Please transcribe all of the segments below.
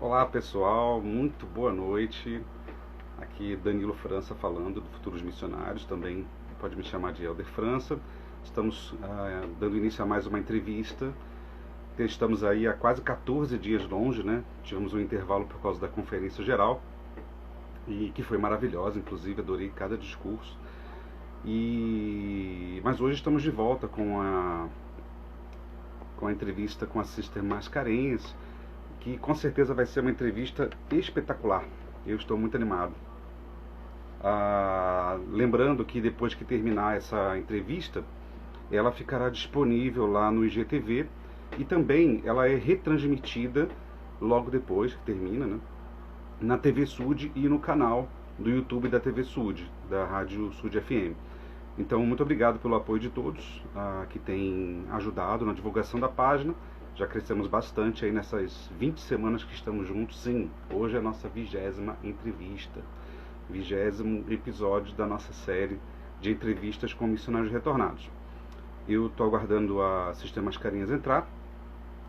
Olá pessoal, muito boa noite. Aqui Danilo França falando do Futuros Missionários, também pode me chamar de Helder França. Estamos dando início a mais uma entrevista. Estamos aí há quase 14 dias longe, né? Tivemos um intervalo por causa da conferência geral, e que foi maravilhosa, inclusive adorei cada discurso. Mas hoje estamos de volta com a entrevista com a Sister Mascarenhas, que com certeza vai ser uma entrevista espetacular. Eu estou muito animado. Lembrando que depois que terminar essa entrevista, ela ficará disponível lá no IGTV, e também ela é retransmitida logo depois que termina, né, na TV Sud e no canal do YouTube da TV Sud, da Rádio Sud FM. Então, muito obrigado pelo apoio de todos que têm ajudado na divulgação da página. Já crescemos bastante aí nessas 20 semanas que estamos juntos. Sim, hoje é a nossa 20ª entrevista, 20º episódio da nossa série de entrevistas com missionários retornados. Eu estou aguardando a Sister Mascarenhas entrar.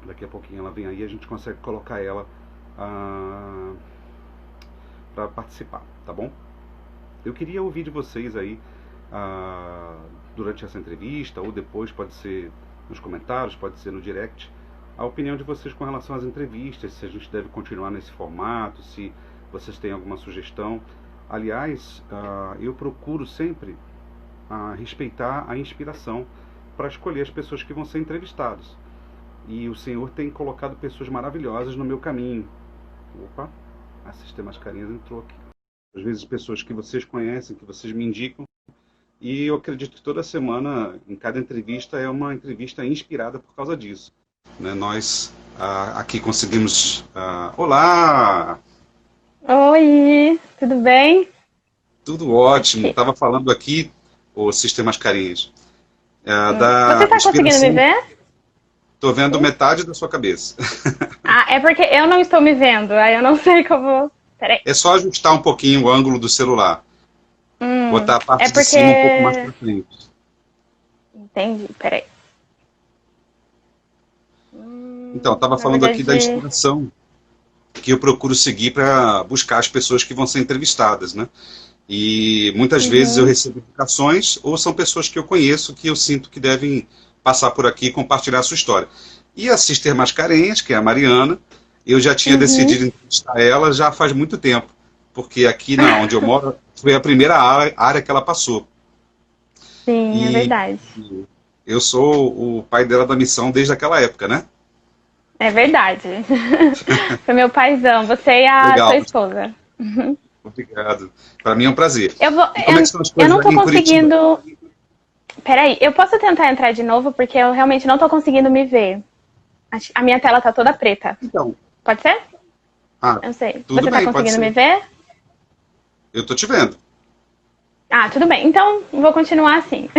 Daqui a pouquinho ela vem aí, a gente consegue colocar ela para participar, tá bom? Eu queria ouvir de vocês aí durante essa entrevista, ou depois, pode ser nos comentários, pode ser no direct, a opinião de vocês com relação às entrevistas, se a gente deve continuar nesse formato, se vocês têm alguma sugestão. Aliás, eu procuro sempre respeitar a inspiração para escolher as pessoas que vão ser entrevistadas. E o Senhor tem colocado pessoas maravilhosas no meu caminho. Opa, a Sister Mascarenhas entrou aqui. Às vezes pessoas que vocês conhecem, que vocês me indicam. E eu acredito que toda semana, em cada entrevista, é uma entrevista inspirada por causa disso. Né? Nós aqui conseguimos... Olá! Oi, tudo bem? Tudo ótimo. Estava falando aqui, o Sister Mascarenhas, Você está conseguindo me ver? Estou vendo metade da sua cabeça. É porque eu não estou me vendo, aí eu não sei como... Peraí. É só ajustar um pouquinho o ângulo do celular. Botar a parte de cima um pouco mais para frente. Entendi, peraí. Então, estava falando aqui da inspiração que eu procuro seguir para buscar as pessoas que vão ser entrevistadas, né? E muitas vezes eu recebo indicações, ou são pessoas que eu conheço, que eu sinto que devem passar por aqui e compartilhar a sua história. E a Sister Mascarenhas, que é a Mariana, eu já tinha decidido entrevistar ela já faz muito tempo, porque aqui onde eu moro foi a primeira área que ela passou. Sim, é verdade. Eu sou o pai dela da missão desde aquela época, né? É verdade. Foi meu paizão, você e a sua esposa. Obrigado. Para mim é um prazer. Como é que são as coisas? Eu não estou conseguindo... Peraí, eu posso tentar entrar de novo, porque eu realmente não estou conseguindo me ver. A minha tela está toda preta. Então. Pode ser? Eu sei. Você está conseguindo me ver? Eu estou te vendo. Tudo bem. Então, vou continuar assim.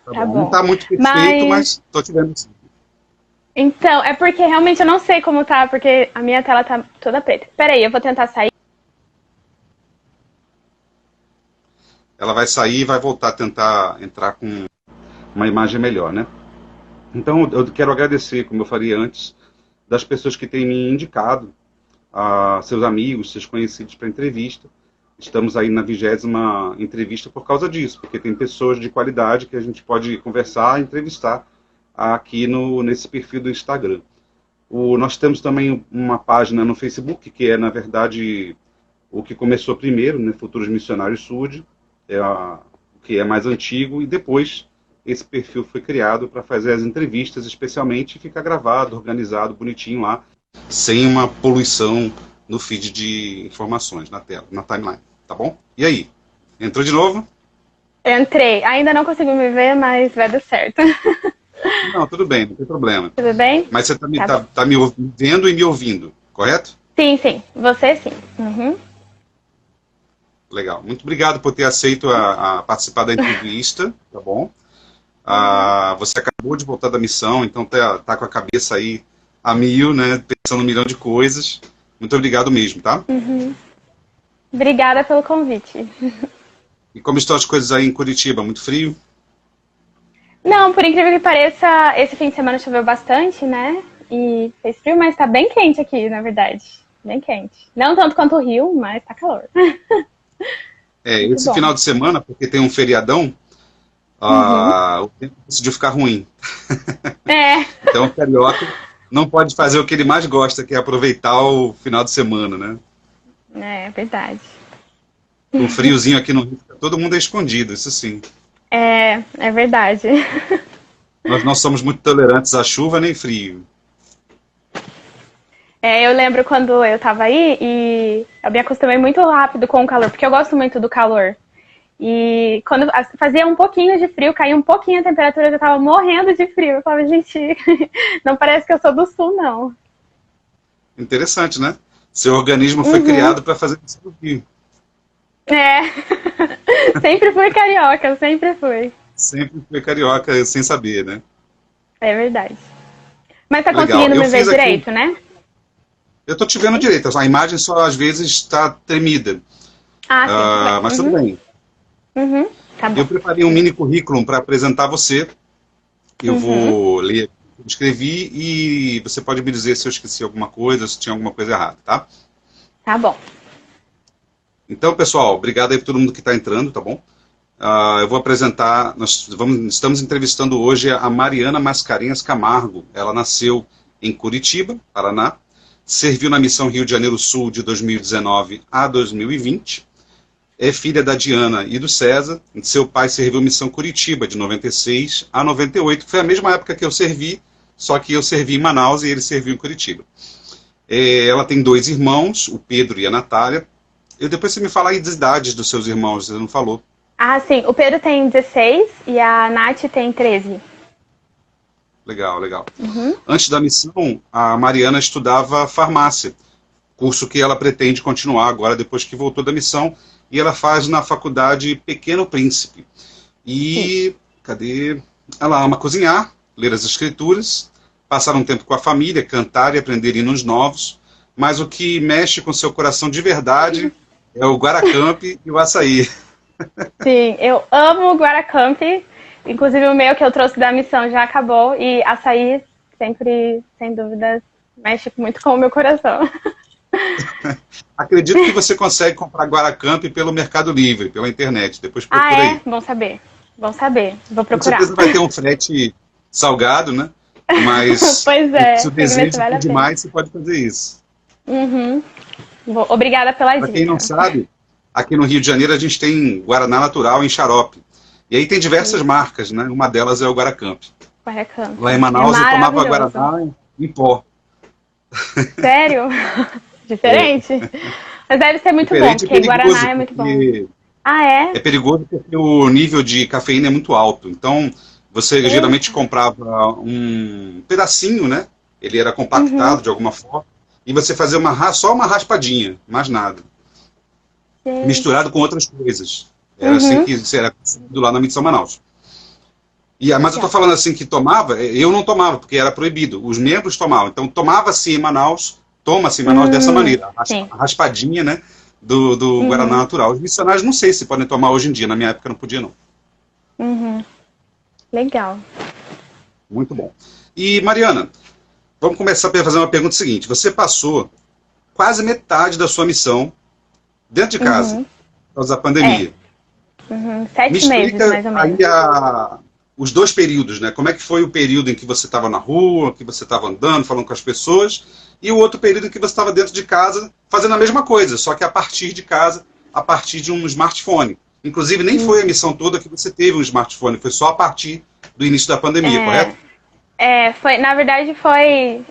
Tá bom. Não está muito perfeito, mas estou te vendo sim. Então, é porque realmente eu não sei como tá, porque a minha tela tá toda preta. Peraí, eu vou tentar sair. Ela vai sair e vai voltar a tentar entrar com uma imagem melhor, né? Então, eu quero agradecer, como eu faria antes, das pessoas que têm me indicado, a seus amigos, seus conhecidos para entrevista. Estamos aí na 20ª entrevista por causa disso, porque tem pessoas de qualidade que a gente pode conversar e entrevistar aqui nesse perfil do Instagram. Nós temos também uma página no Facebook, que é, na verdade, o que começou primeiro, né, Futuros Missionários Sud, que é mais antigo, e depois esse perfil foi criado para fazer as entrevistas, especialmente, e fica gravado, organizado, bonitinho lá, sem uma poluição no feed de informações na tela, na timeline, tá bom? E aí? Entrou de novo? Entrei. Ainda não consigo me ver, mas vai dar certo. Não, tudo bem, não tem problema. Tudo bem? Mas você tá me vendo e me ouvindo, correto? Sim, sim. Você sim. Legal. Muito obrigado por ter aceito a participar da entrevista, tá bom? Você acabou de voltar da missão, então tá com a cabeça aí a mil, né? Pensando 1 milhão de coisas. Muito obrigado mesmo, tá? Obrigada pelo convite. E como estão as coisas aí em Curitiba? Muito frio? Não, por incrível que pareça, esse fim de semana choveu bastante, né? e fez frio, mas tá bem quente aqui, na verdade. Bem quente. Não tanto quanto o Rio, mas tá calor. Esse final de semana, porque tem um feriadão, o tempo decidiu ficar ruim. Então o carioca não pode fazer o que ele mais gosta, que é aproveitar o final de semana, né? É verdade. O friozinho aqui no Rio, todo mundo é escondido, isso sim. É verdade. Nós não somos muito tolerantes à chuva nem frio. Eu lembro quando eu tava aí e eu me acostumei muito rápido com o calor, porque eu gosto muito do calor. E quando fazia um pouquinho de frio, caía um pouquinho a temperatura, eu já tava morrendo de frio. Eu falava, gente, não parece que eu sou do sul, não. Interessante, né? Seu organismo foi criado para fazer isso no Rio. Sempre fui carioca, sempre fui. Sempre fui carioca, sem saber, né? É verdade. Mas tá Legal. conseguindo me ver direito, né? Eu tô te vendo direito, a imagem só às vezes está tremida. Sim. Mas tudo bem. Tá bom. Eu preparei um mini currículo para apresentar você. Eu vou ler o que eu escrevi e você pode me dizer se eu esqueci alguma coisa, se tinha alguma coisa errada, tá? Tá bom. Então, pessoal, obrigado aí por todo mundo que está entrando, tá bom? Eu vou apresentar, estamos entrevistando hoje a Mariana Mascarenhas Camargo. Ela nasceu em Curitiba, Paraná, serviu na Missão Rio de Janeiro Sul de 2019 a 2020, é filha da Diana e do César. Seu pai serviu Missão Curitiba de 96 a 98, que foi a mesma época que eu servi, só que eu servi em Manaus e ele serviu em Curitiba. Ela tem 2 irmãos, o Pedro e a Natália. Depois você me fala aí das idades dos seus irmãos, você não falou. Sim. O Pedro tem 16 e a Nath tem 13. Legal. Antes da missão, a Mariana estudava farmácia, curso que ela pretende continuar agora, depois que voltou da missão, e ela faz na faculdade Pequeno Príncipe. E, ela ama cozinhar, ler as escrituras, passar um tempo com a família, cantar e aprender hinos novos, mas o que mexe com seu coração de verdade é o Guaracamp e o açaí. Sim, eu amo o Guaracamp. Inclusive o meu que eu trouxe da missão já acabou. E açaí sempre, sem dúvidas, mexe muito com o meu coração. Acredito que você consegue comprar Guaracamp pelo Mercado Livre, pela internet. Depois procura aí. Bom saber. Vou procurar. Com certeza vai ter um frete salgado, né? Mas pois é, se o desejo for demais, você pode fazer isso. Obrigada pela dica. Para quem não sabe, aqui no Rio de Janeiro a gente tem Guaraná natural em xarope. E aí tem diversas marcas, né? Uma delas é o Guaracamp. Lá em Manaus eu tomava Guaraná em pó. Sério? Diferente? Mas deve ser muito bom, porque Guaraná é muito bom. É perigoso porque o nível de cafeína é muito alto. Então, você geralmente comprava um pedacinho, né? Ele era compactado de alguma forma. E você fazia só uma raspadinha, mais nada. Misturado com outras coisas. Era assim que era consumido lá na Missão Manaus. Mas eu estou falando assim que tomava, eu não tomava, porque era proibido. Os membros tomavam. Então, tomava-se em Manaus, toma-se em Manaus dessa maneira. A raspadinha, né, do Guaraná natural. Os missionários não sei se podem tomar hoje em dia. Na minha época não podia, não. Legal. Muito bom. E, Mariana, vamos começar a fazer uma pergunta seguinte. Você passou quase metade da sua missão dentro de casa, por causa da pandemia. 7 meses, mais ou menos. Aí os 2 períodos, né? Como é que foi o período em que você estava na rua, que você estava andando, falando com as pessoas, e o outro período em que você estava dentro de casa, fazendo a mesma coisa, só que a partir de casa, a partir de um smartphone. Inclusive, nem foi a missão toda que você teve um smartphone, foi só a partir do início da pandemia, correto? Na verdade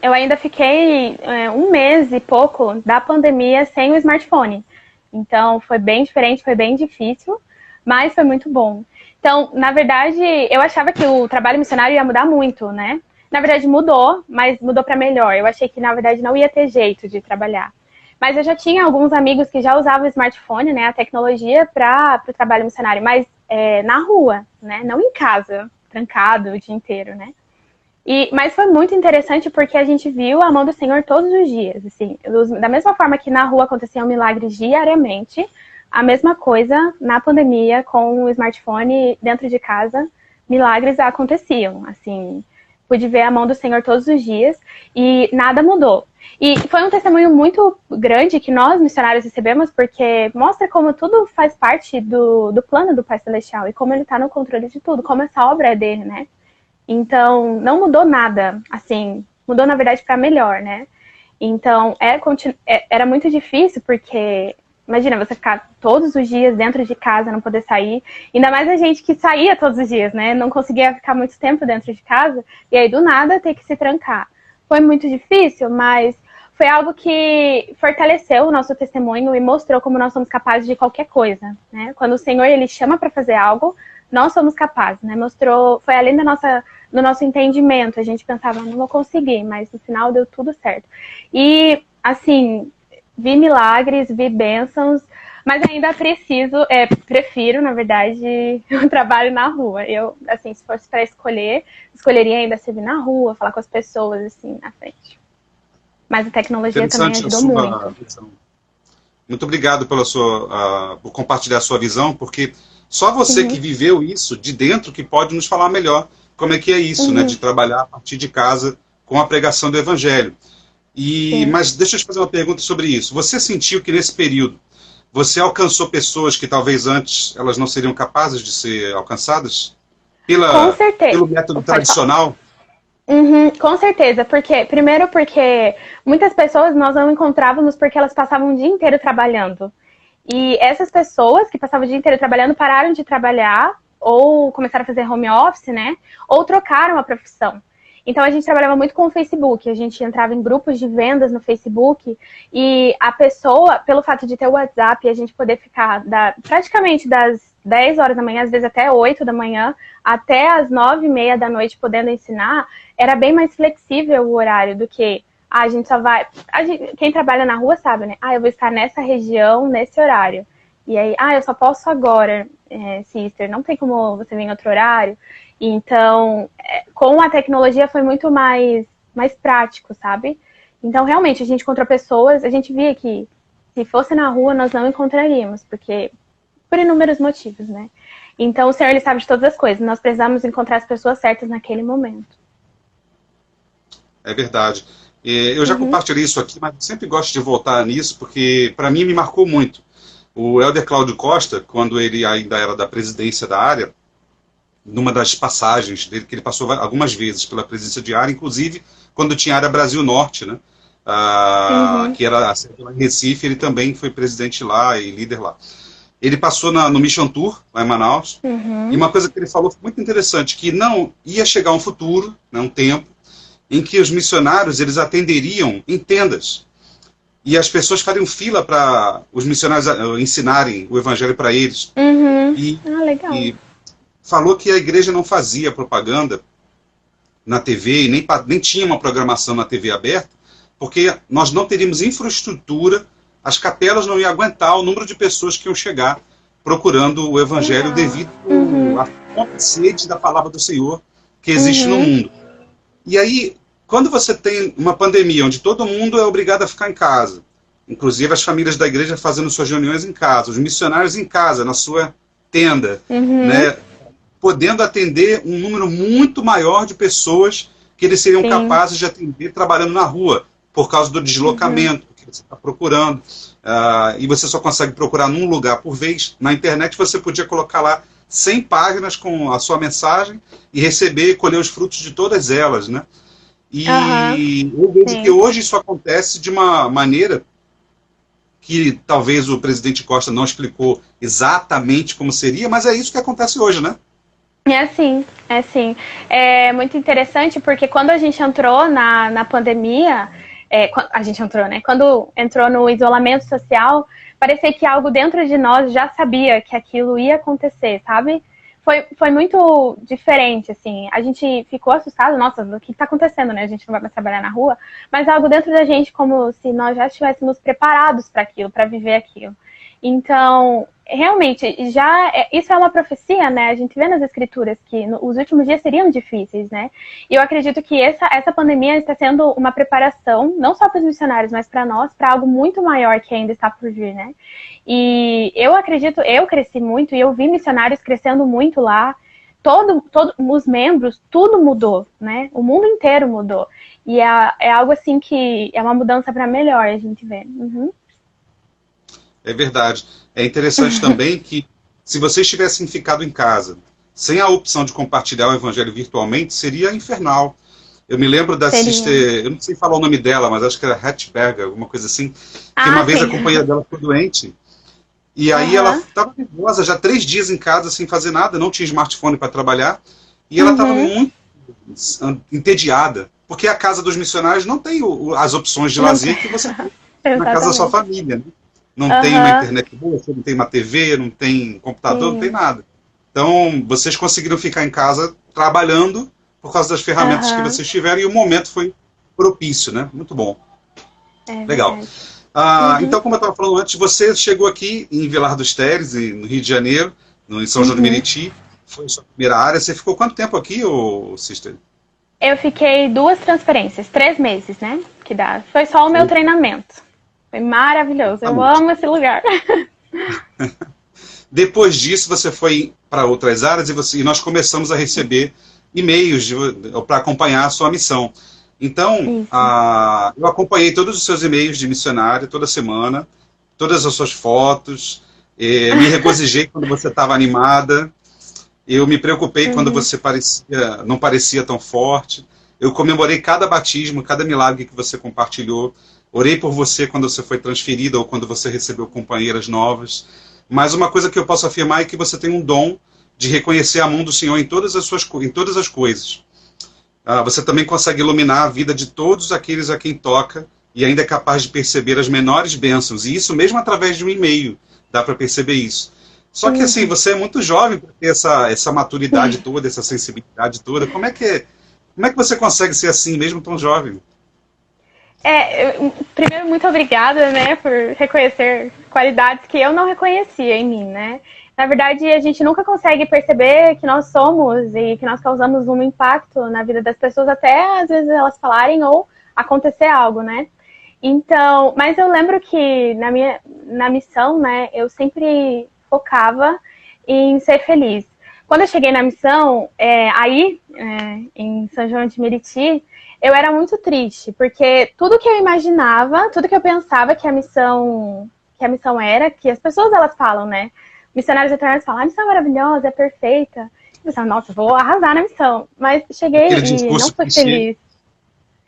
eu ainda fiquei 1 mês e pouco da pandemia sem o smartphone. Então, foi bem diferente, foi bem difícil, mas foi muito bom. Então, na verdade, eu achava que o trabalho missionário ia mudar muito, né? Na verdade, mudou, mas mudou para melhor. Eu achei que, na verdade, não ia ter jeito de trabalhar. Mas eu já tinha alguns amigos que já usavam o smartphone, né, a tecnologia, para o trabalho missionário, mas na rua, né? Não em casa, trancado o dia inteiro, né? Mas foi muito interessante porque a gente viu a mão do Senhor todos os dias, assim, da mesma forma que na rua aconteciam milagres diariamente, a mesma coisa na pandemia com o smartphone dentro de casa, milagres aconteciam, assim, pude ver a mão do Senhor todos os dias e nada mudou. E foi um testemunho muito grande que nós, missionários, recebemos, porque mostra como tudo faz parte do plano do Pai Celestial e como ele está no controle de tudo, como essa obra é dele, né? Então, não mudou nada, assim, mudou, na verdade, para melhor, né? Então, era muito difícil, porque, imagina, você ficar todos os dias dentro de casa, não poder sair, ainda mais a gente que saía todos os dias, né? Não conseguia ficar muito tempo dentro de casa, e aí, do nada, ter que se trancar. Foi muito difícil, mas foi algo que fortaleceu o nosso testemunho e mostrou como nós somos capazes de qualquer coisa, né? Quando o Senhor, ele chama para fazer algo, nós somos capazes, né? Mostrou, foi além do nosso entendimento. A gente pensava, não vou conseguir, mas no final deu tudo certo. E, assim, vi milagres, vi bênçãos, mas ainda prefiro, na verdade, o trabalho na rua. Eu, assim, se fosse para escolheria ainda servir na rua, falar com as pessoas, assim, na frente. Mas a tecnologia também ajudou muito. Visão. Muito obrigado por compartilhar a sua visão, porque só você que viveu isso de dentro que pode nos falar melhor como é que é isso, né, de trabalhar a partir de casa com a pregação do Evangelho. Mas deixa eu te fazer uma pergunta sobre isso. Você sentiu que nesse período você alcançou pessoas que talvez antes elas não seriam capazes de ser alcançadas? Com certeza. Pelo método tradicional? Com certeza, primeiro porque muitas pessoas nós não encontrávamos porque elas passavam o dia inteiro trabalhando. E essas pessoas que passavam o dia inteiro trabalhando pararam de trabalhar ou começaram a fazer home office, né? Ou trocaram a profissão. Então a gente trabalhava muito com o Facebook, a gente entrava em grupos de vendas no Facebook e a pessoa, pelo fato de ter o WhatsApp e a gente poder ficar praticamente das 10 horas da manhã, às vezes até 8 da manhã, até as 9h30 da noite podendo ensinar, era bem mais flexível o horário do que a gente só vai... quem trabalha na rua sabe, né? Eu vou estar nessa região, nesse horário. E aí, eu só posso agora, sister, não tem como você vir em outro horário. Então, com a tecnologia foi muito mais prático, sabe? Então, realmente, a gente encontrou pessoas, a gente via que se fosse na rua nós não encontraríamos, porque por inúmeros motivos, né? Então, o Senhor, ele sabe de todas as coisas. Nós precisamos encontrar as pessoas certas naquele momento. É verdade. Eu já compartilhei isso aqui, mas sempre gosto de voltar nisso, porque para mim me marcou muito. O Elder Cláudio Costa, quando ele ainda era da presidência da área, numa das passagens dele, que ele passou algumas vezes pela presidência de área, inclusive quando tinha a área Brasil Norte, né? Que era em Recife, ele também foi presidente lá e líder lá. Ele passou no Mission Tour, lá em Manaus, e uma coisa que ele falou foi muito interessante, que não ia chegar um futuro, né, um tempo, em que os missionários eles atenderiam em tendas. E as pessoas fariam fila para os missionários ensinarem o evangelho para eles. Legal. E falou que a igreja não fazia propaganda na TV, e nem tinha uma programação na TV aberta, porque nós não teríamos infraestrutura, as capelas não iam aguentar o número de pessoas que iam chegar procurando o evangelho devido à fome e sede da palavra do Senhor que existe no mundo. E aí, quando você tem uma pandemia onde todo mundo é obrigado a ficar em casa, inclusive as famílias da igreja fazendo suas reuniões em casa, os missionários em casa, na sua tenda, né, podendo atender um número muito maior de pessoas que eles seriam capazes de atender trabalhando na rua, por causa do deslocamento que você está procurando, e você só consegue procurar num lugar por vez. Na internet você podia colocar lá 100 páginas com a sua mensagem e receber e colher os frutos de todas elas, né? E eu vejo que hoje isso acontece de uma maneira que talvez o presidente Costa não explicou exatamente como seria, mas é isso que acontece hoje, né? É assim. É muito interessante porque quando a gente entrou na pandemia, a gente entrou, né? Quando entrou no isolamento social, parecia que algo dentro de nós já sabia que aquilo ia acontecer, sabe? Foi muito diferente, assim. A gente ficou assustado, nossa, o que está acontecendo, né? A gente não vai mais trabalhar na rua, mas algo dentro da gente como se nós já estivéssemos preparados para aquilo, para viver aquilo. Então, realmente, isso é uma profecia, né? A gente vê nas escrituras que os últimos dias seriam difíceis, né? E eu acredito que essa pandemia está sendo uma preparação, não só para os missionários, mas para nós, para algo muito maior que ainda está por vir, né? E eu acredito, eu cresci muito e eu vi missionários crescendo muito lá. os membros, tudo mudou, né? O mundo inteiro mudou. E é algo assim que é uma mudança para melhor, a gente vê. Uhum. É verdade. É interessante também que, se vocês tivessem ficado em casa, sem a opção de compartilhar o evangelho virtualmente, seria infernal. Eu me lembro da sister, eu não sei falar o nome dela, mas acho que era Hatchberger, alguma coisa assim, que uma vez a companheira dela ficou doente, e aí ela estava nervosa, já 3 dias em casa sem fazer nada, não tinha smartphone para trabalhar, e ela estava muito entediada, porque a casa dos missionários não tem as opções de lazer que você tem na casa da sua família, né? Não tem uma internet boa, não tem uma TV, não tem computador, não tem nada. Então, vocês conseguiram ficar em casa trabalhando por causa das ferramentas que vocês tiveram, e o momento foi propício, né? Muito bom. Legal. Então, como eu estava falando antes, você chegou aqui em Vilar dos Teres, no Rio de Janeiro, em São João do Meriti, foi a sua primeira área. Você ficou quanto tempo aqui, sister? Eu fiquei 2 transferências, 3 meses, né? Que dá. Foi só o meu treinamento. Foi maravilhoso. Eu amo esse lugar. Depois disso, você foi para outras áreas e nós começamos a receber e-mails para acompanhar a sua missão. Então, eu acompanhei todos os seus e-mails de missionário toda semana, todas as suas fotos, me regozijei quando você estava animada, eu me preocupei quando você não parecia tão forte, eu comemorei cada batismo, cada milagre que você compartilhou, orei por você quando você foi transferida ou quando você recebeu companheiras novas. Mas uma coisa que eu posso afirmar é que você tem um dom de reconhecer a mão do Senhor em todas as coisas. Você também consegue iluminar a vida de todos aqueles a quem toca e ainda é capaz de perceber as menores bênçãos. E isso mesmo através de um e-mail, dá para perceber isso. Só que assim, você é muito jovem para ter essa maturidade toda, essa sensibilidade toda. Como é que você consegue ser assim, mesmo tão jovem? Primeiro, muito obrigada, né, por reconhecer qualidades que eu não reconhecia em mim, né? Na verdade, a gente nunca consegue perceber que nós somos e que nós causamos um impacto na vida das pessoas, até às vezes elas falarem ou acontecer algo, né? Então, mas eu lembro que na missão, né, eu sempre focava em ser feliz. Quando eu cheguei na missão, em São João de Meriti, eu era muito triste, porque tudo que eu imaginava, tudo que eu pensava que a missão era, que as pessoas elas falam, né? Missionários retornados falam, a missão é maravilhosa, é perfeita. Eu pensava, nossa, vou arrasar na missão. Mas cheguei e não fui feliz.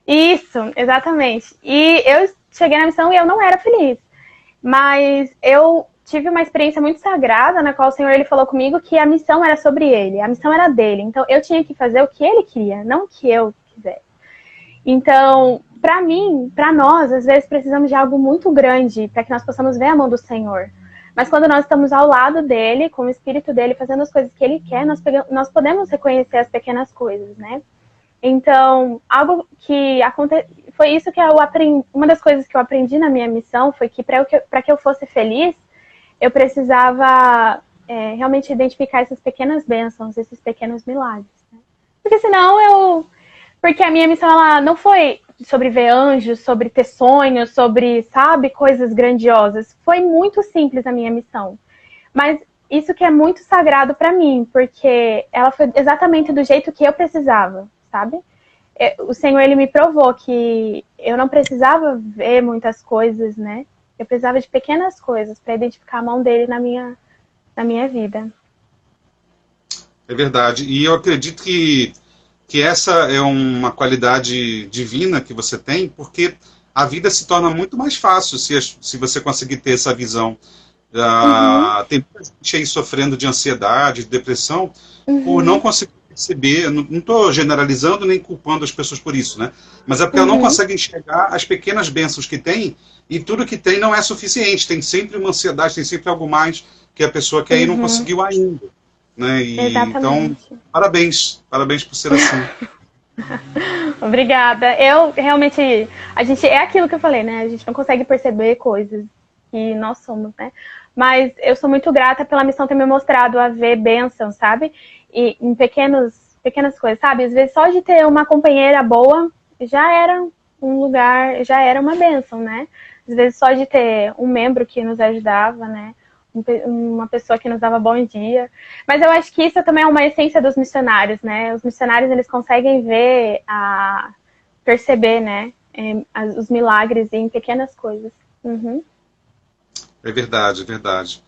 Isso, exatamente. E eu cheguei na missão e eu não era feliz. Mas eu tive uma experiência muito sagrada, na qual o Senhor ele falou comigo que a missão era sobre ele, a missão era dele. Então eu tinha que fazer o que ele queria, não o que eu quisesse. Então, para mim, para nós, às vezes precisamos de algo muito grande para que nós possamos ver a mão do Senhor. Mas quando nós estamos ao lado dele, com o Espírito dele, fazendo as coisas que ele quer, nós podemos reconhecer as pequenas coisas, né? Então, algo que foi isso que eu aprendi. Uma das coisas que eu aprendi na minha missão foi que para que eu fosse feliz, eu precisava realmente identificar essas pequenas bênçãos, esses pequenos milagres, né? Porque senão porque a minha missão ela não foi sobre ver anjos, sobre ter sonhos, sobre, sabe, coisas grandiosas. Foi muito simples a minha missão. Mas isso que é muito sagrado para mim, porque ela foi exatamente do jeito que eu precisava, sabe? O Senhor, ele me provou que eu não precisava ver muitas coisas, né? Eu precisava de pequenas coisas para identificar a mão dele na minha vida. É verdade. E eu acredito que essa é uma qualidade divina que você tem, porque a vida se torna muito mais fácil se você conseguir ter essa visão. Tem muita gente aí sofrendo de ansiedade, de depressão, por não conseguir perceber. Não estou generalizando nem culpando as pessoas por isso, né? Mas é porque ela não consegue enxergar as pequenas bênçãos que tem, e tudo que tem não é suficiente. Tem sempre uma ansiedade, tem sempre algo mais que a pessoa quer e não conseguiu ainda. Né? Então, parabéns por ser assim. Obrigada. Eu realmente, é aquilo que eu falei, né? A gente não consegue perceber coisas que nós somos, né? Mas eu sou muito grata pela missão ter me mostrado a ver bênçãos, sabe? E em pequenas coisas, sabe? Às vezes só de ter uma companheira boa já era um lugar, já era uma bênção, né? Às vezes só de ter um membro que nos ajudava, né? uma pessoa que nos dava bom dia. Mas eu acho que isso também é uma essência dos missionários, né? Os missionários, eles conseguem ver, perceber, né? Os milagres em pequenas coisas. Uhum. É verdade, é verdade.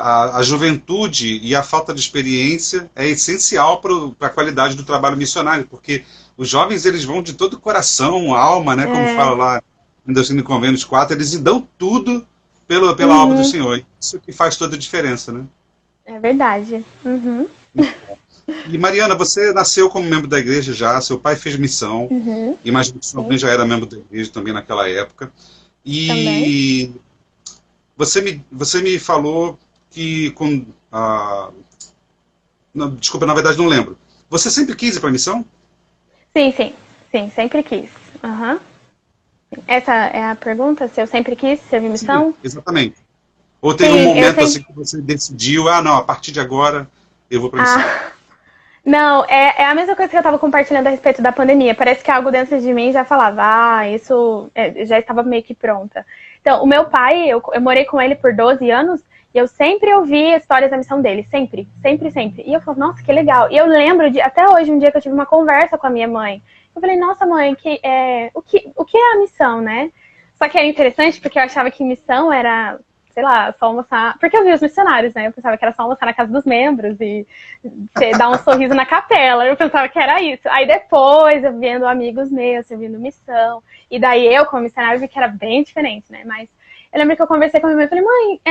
A juventude e a falta de experiência é essencial para a qualidade do trabalho missionário, porque os jovens, eles vão de todo o coração, alma, né? Como fala lá em Doutrina e Convênios 4, eles dão tudo pela obra do Senhor. Isso que faz toda a diferença, né? É verdade. Uhum. E Mariana, você nasceu como membro da igreja já, seu pai fez missão, imagino que seu mãe já era membro da igreja também naquela época. E também. você me falou que não, desculpa, na verdade não lembro. Você sempre quis ir para a missão? Sim, sempre quis. Uhum. Essa é a pergunta? Se eu sempre quis servir missão? Sim, exatamente. Ou teve um momento assim que você decidiu, não, a partir de agora eu vou para a missão. Não, é a mesma coisa que eu estava compartilhando a respeito da pandemia. Parece que algo dentro de mim já falava, isso já estava meio que pronta. Então, o meu pai, eu morei com ele por 12 anos e eu sempre ouvi histórias da missão dele, sempre. E eu falava, nossa, que legal. E eu lembro até hoje, um dia que eu tive uma conversa com a minha mãe. Eu falei, nossa mãe, o que é a missão, né? Só que era interessante porque eu achava que missão era, sei lá, só almoçar. Porque eu vi os missionários, né? Eu pensava que era só almoçar na casa dos membros e dar um sorriso na capela. Eu pensava que era isso. Aí depois, eu vendo amigos meus, eu vendo missão. E daí eu, como missionária, vi que era bem diferente, né? Mas eu lembro que eu conversei com a minha mãe e falei, mãe,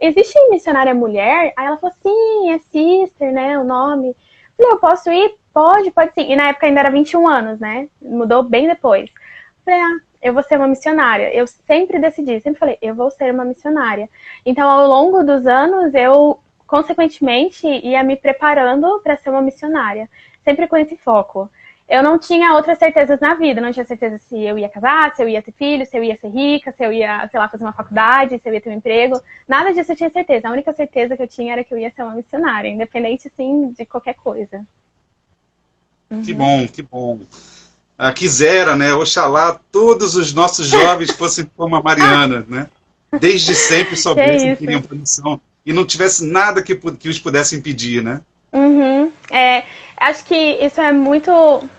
existe missionária mulher? Aí ela falou, sim, é sister, né? O nome. Eu falei, eu posso ir? Pode sim. E na época ainda era 21 anos, né? Mudou bem depois. Eu falei, eu vou ser uma missionária. Eu sempre decidi, sempre falei, eu vou ser uma missionária. Então, ao longo dos anos, eu, consequentemente, ia me preparando para ser uma missionária. Sempre com esse foco. Eu não tinha outras certezas na vida. Não tinha certeza se eu ia casar, se eu ia ter filho, se eu ia ser rica, se eu ia, sei lá, fazer uma faculdade, se eu ia ter um emprego. Nada disso eu tinha certeza. A única certeza que eu tinha era que eu ia ser uma missionária, independente, sim, de qualquer coisa. Que bom, que bom. Quisera, né? Oxalá todos os nossos jovens fossem como a Mariana, né? Desde sempre soubessem que iriam para a missão e não tivesse nada que os pudesse impedir, né? Acho que isso é muito...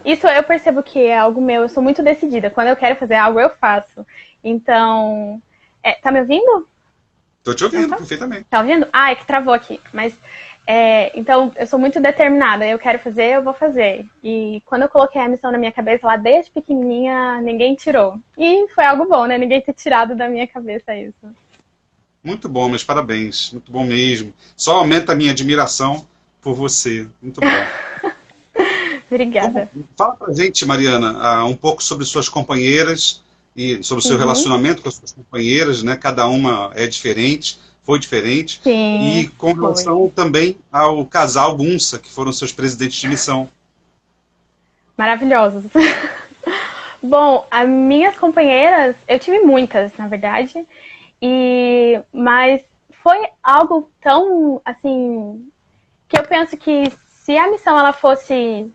Isso eu percebo que é algo meu. Eu sou muito decidida. Quando eu quero fazer algo, eu faço. Então... tá me ouvindo? Tô te ouvindo, perfeitamente. Tá ouvindo? É que travou aqui. Mas... então, eu sou muito determinada. Eu quero fazer, eu vou fazer. E quando eu coloquei a missão na minha cabeça, lá desde pequenininha, ninguém tirou. E foi algo bom, né? Ninguém ter tirado da minha cabeça isso. Muito bom, meus parabéns. Muito bom mesmo. Só aumenta a minha admiração por você. Muito bom. Obrigada. Fala pra gente, Mariana, um pouco sobre suas companheiras e sobre o seu relacionamento com as suas companheiras, né? Cada uma é diferente. Foi diferente. Sim, e com relação também ao casal Gunça, que foram seus presidentes de missão. Maravilhosos. Bom, as minhas companheiras, eu tive muitas, na verdade, mas foi algo tão, assim, que eu penso que se a missão ela fosse,